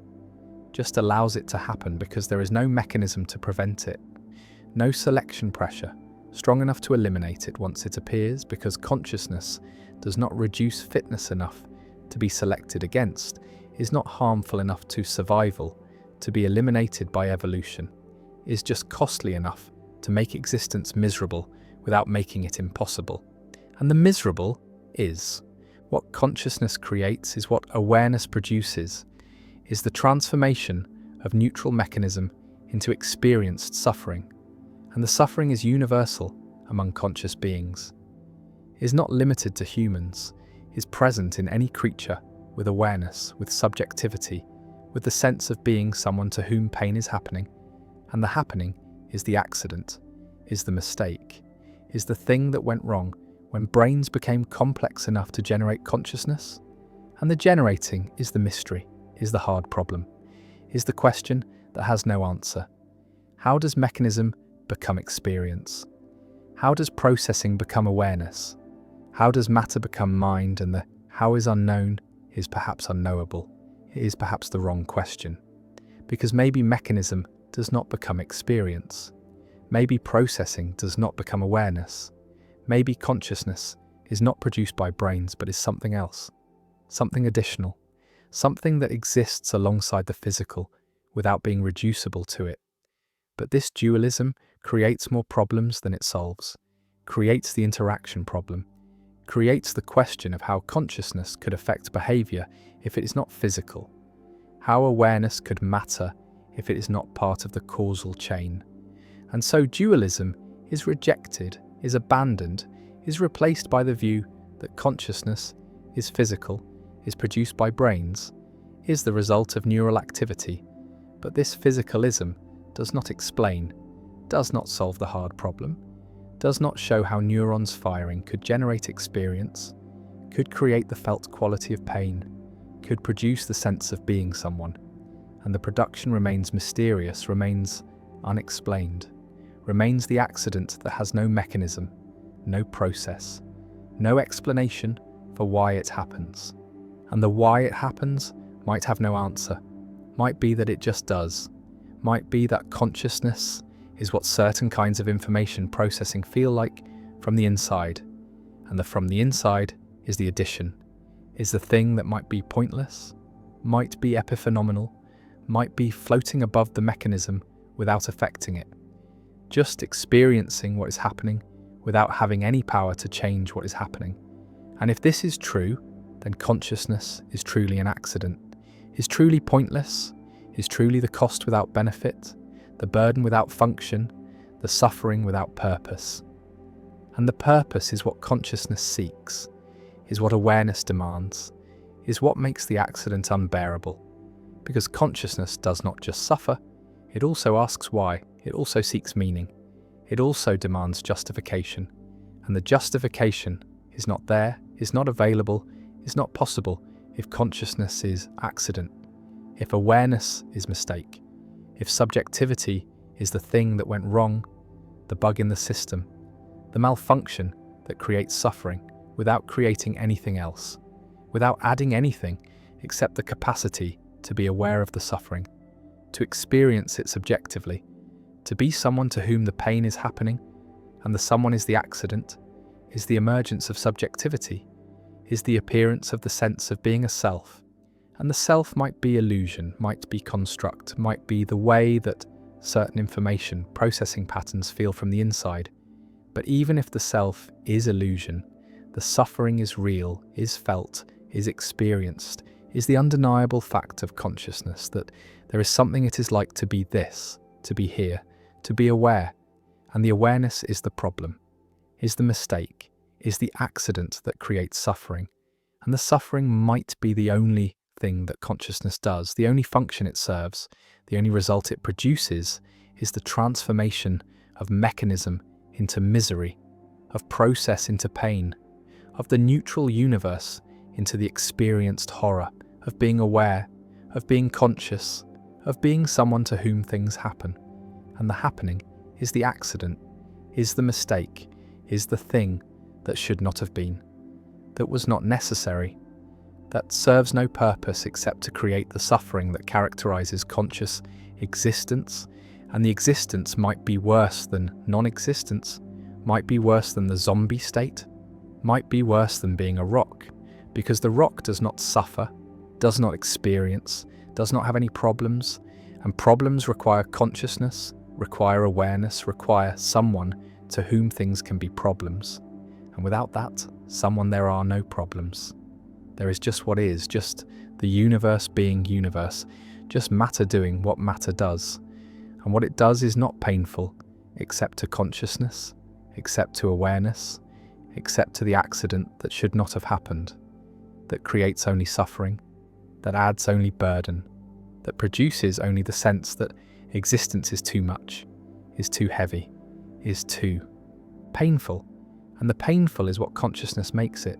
just allows it to happen because there is no mechanism to prevent it, no selection pressure strong enough to eliminate it once it appears, because consciousness does not reduce fitness enough to be selected against, is not harmful enough to survival, to be eliminated by evolution, is just costly enough to make existence miserable without making it impossible. And the miserable is what consciousness creates, is what awareness produces, is the transformation of neutral mechanism into experienced suffering. And the suffering is universal among conscious beings, is not limited to humans, is present in any creature with awareness, with subjectivity, with the sense of being someone to whom pain is happening. And the happening is the accident, is the mistake, is the thing that went wrong when brains became complex enough to generate consciousness. And the generating is the mystery, is the hard problem, is the question that has no answer. How does mechanism become experience? How does processing become awareness? How does matter become mind? And the how is unknown is perhaps unknowable. It is perhaps the wrong question. Because maybe mechanism does not become experience. Maybe processing does not become awareness. Maybe consciousness is not produced by brains but is something else, something additional, something that exists alongside the physical without being reducible to it. But this dualism creates more problems than it solves, creates the interaction problem, creates the question of how consciousness could affect behavior if it is not physical, how awareness could matter if it is not part of the causal chain. And so dualism is rejected, is abandoned, is replaced by the view that consciousness is physical, is produced by brains, is the result of neural activity. But this physicalism does not explain, does not solve the hard problem, does not show how neurons firing could generate experience, could create the felt quality of pain, could produce the sense of being someone. And the production remains mysterious, remains unexplained, remains the accident that has no mechanism, no process, no explanation for why it happens. And the why it happens might have no answer, might be that it just does, might be that consciousness is what certain kinds of information processing feel like from the inside, and the from the inside is the addition, is the thing that might be pointless, might be epiphenomenal, might be floating above the mechanism without affecting it, just experiencing what is happening without having any power to change what is happening. And if this is true, then consciousness is truly an accident, is truly pointless, is truly the cost without benefit, the burden without function, the suffering without purpose. And the purpose is what consciousness seeks, is what awareness demands, is what makes the accident unbearable. Because consciousness does not just suffer, it also asks why, it also seeks meaning, it also demands justification. And the justification is not there, is not available, is not possible if consciousness is accident, if awareness is mistake, if subjectivity is the thing that went wrong, the bug in the system, the malfunction that creates suffering without creating anything else, without adding anything except the capacity to be aware of the suffering, to experience it subjectively, to be someone to whom the pain is happening, and the someone is the accident, is the emergence of subjectivity, is the appearance of the sense of being a self. And the self might be illusion, might be construct, might be the way that certain information processing patterns feel from the inside. But even if the self is illusion, the suffering is real, is felt, is experienced, is the undeniable fact of consciousness that there is something it is like to be this, to be here, to be aware. And the awareness is the problem, is the mistake, is the accident that creates suffering. And the suffering might be the only thing that consciousness does, the only function it serves, the only result it produces is the transformation of mechanism into misery, of process into pain, of the neutral universe into the experienced horror, of being aware, of being conscious, of being someone to whom things happen. And the happening is the accident, is the mistake, is the thing that should not have been, that was not necessary, that serves no purpose except to create the suffering that characterizes conscious existence. And the existence might be worse than non-existence, might be worse than the zombie state, might be worse than being a rock, because the rock does not suffer, does not experience, does not have any problems, and problems require consciousness, require awareness, require someone to whom things can be problems. And without that someone, there are no problems. There is just what is, just the universe being universe, just matter doing what matter does. And what it does is not painful, except to consciousness, except to awareness, except to the accident that should not have happened, that creates only suffering, that adds only burden, that produces only the sense that existence is too much, is too heavy, is too painful. And the painful is what consciousness makes it,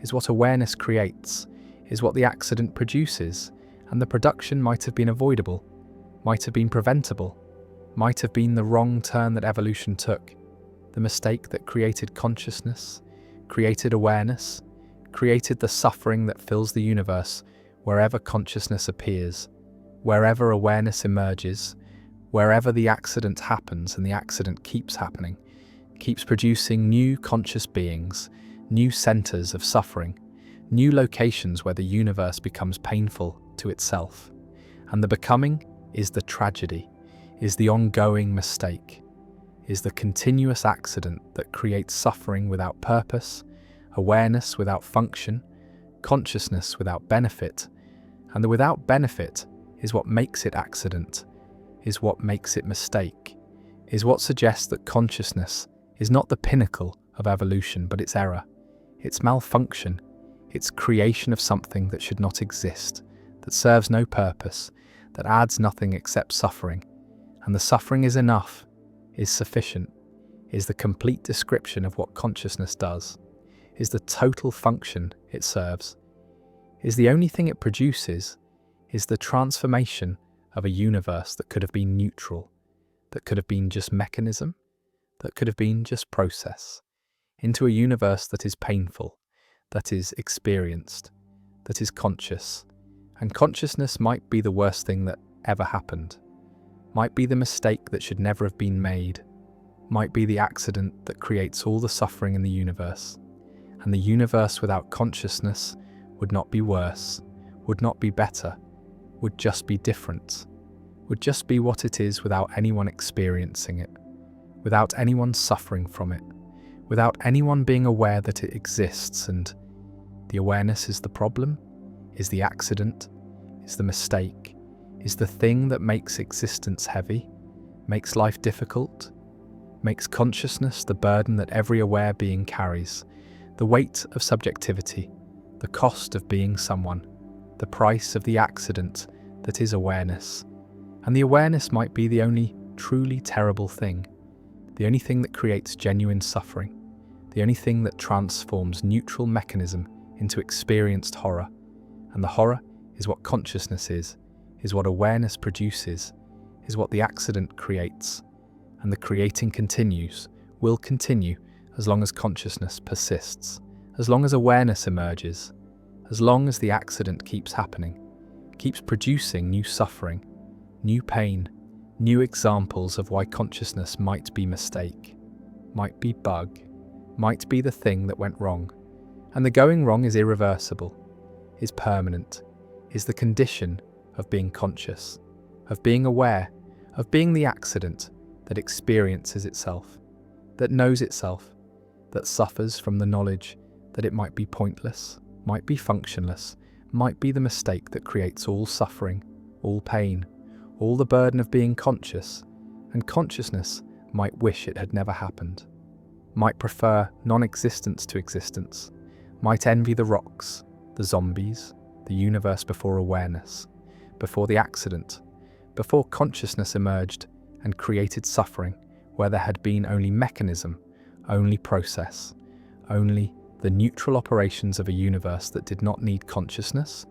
is what awareness creates, is what the accident produces. And the production might have been avoidable, might have been preventable, might have been the wrong turn that evolution took, the mistake that created consciousness, created awareness, created the suffering that fills the universe wherever consciousness appears, wherever awareness emerges, wherever the accident happens. And the accident keeps happening, keeps producing new conscious beings, new centers of suffering, new locations where the universe becomes painful to itself. And the becoming is the tragedy, is the ongoing mistake, is the continuous accident that creates suffering without purpose, awareness without function, consciousness without benefit. And the without benefit is what makes it accident, is what makes it mistake, is what suggests that consciousness is not the pinnacle of evolution, but its error, its malfunction, its creation of something that should not exist, that serves no purpose, that adds nothing except suffering. And the suffering is enough, is sufficient, is the complete description of what consciousness does, is the total function it serves, is the only thing it produces, is the transformation of a universe that could have been neutral, that could have been just mechanism, that could have been just process, into a universe that is painful, that is experienced, that is conscious. And consciousness might be the worst thing that ever happened, might be the mistake that should never have been made, might be the accident that creates all the suffering in the universe. And the universe without consciousness would not be worse, would not be better, would just be different, would just be what it is without anyone experiencing it, without anyone suffering from it, without anyone being aware that it exists. And the awareness is the problem, is the accident, is the mistake, is the thing that makes existence heavy, makes life difficult, makes consciousness the burden that every aware being carries, the weight of subjectivity, the cost of being someone, the price of the accident that is awareness. And the awareness might be the only truly terrible thing, the only thing that creates genuine suffering, the only thing that transforms neutral mechanism into experienced horror. And the horror is what consciousness is what awareness produces, is what the accident creates. And the creating continues, will continue, as long as consciousness persists, as long as awareness emerges, as long as the accident keeps happening, keeps producing new suffering, new pain, new examples of why consciousness might be mistake, might be bug, might be the thing that went wrong. And the going wrong is irreversible, is permanent, is the condition of being conscious, of being aware, of being the accident that experiences itself, that knows itself, that suffers from the knowledge that it might be pointless, might be functionless, might be the mistake that creates all suffering, all pain, all the burden of being conscious, and consciousness might wish it had never happened, might prefer non-existence to existence, might envy the rocks, the zombies, the universe before awareness, before the accident, before consciousness emerged and created suffering where there had been only mechanism, only process, only the neutral operations of a universe that did not need consciousness,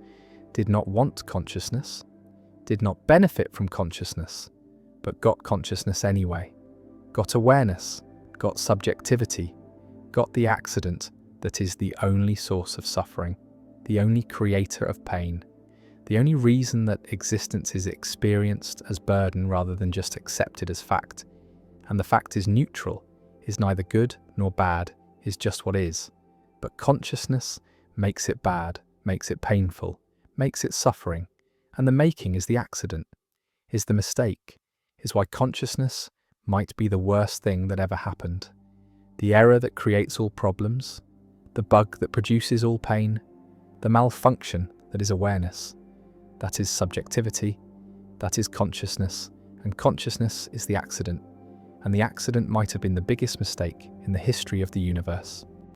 did not want consciousness, did not benefit from consciousness, but got consciousness anyway, got awareness, got subjectivity, got the accident that is the only source of suffering, the only creator of pain, the only reason that existence is experienced as burden rather than just accepted as fact. And the fact is neutral, is neither good nor bad, is just what is. But consciousness makes it bad, makes it painful, makes it suffering. And the making is the accident, is the mistake, is why consciousness might be the worst thing that ever happened. The error that creates all problems, the bug that produces all pain, the malfunction that is awareness. That is subjectivity, that is consciousness, and consciousness is the accident. And the accident might have been the biggest mistake in the history of the universe.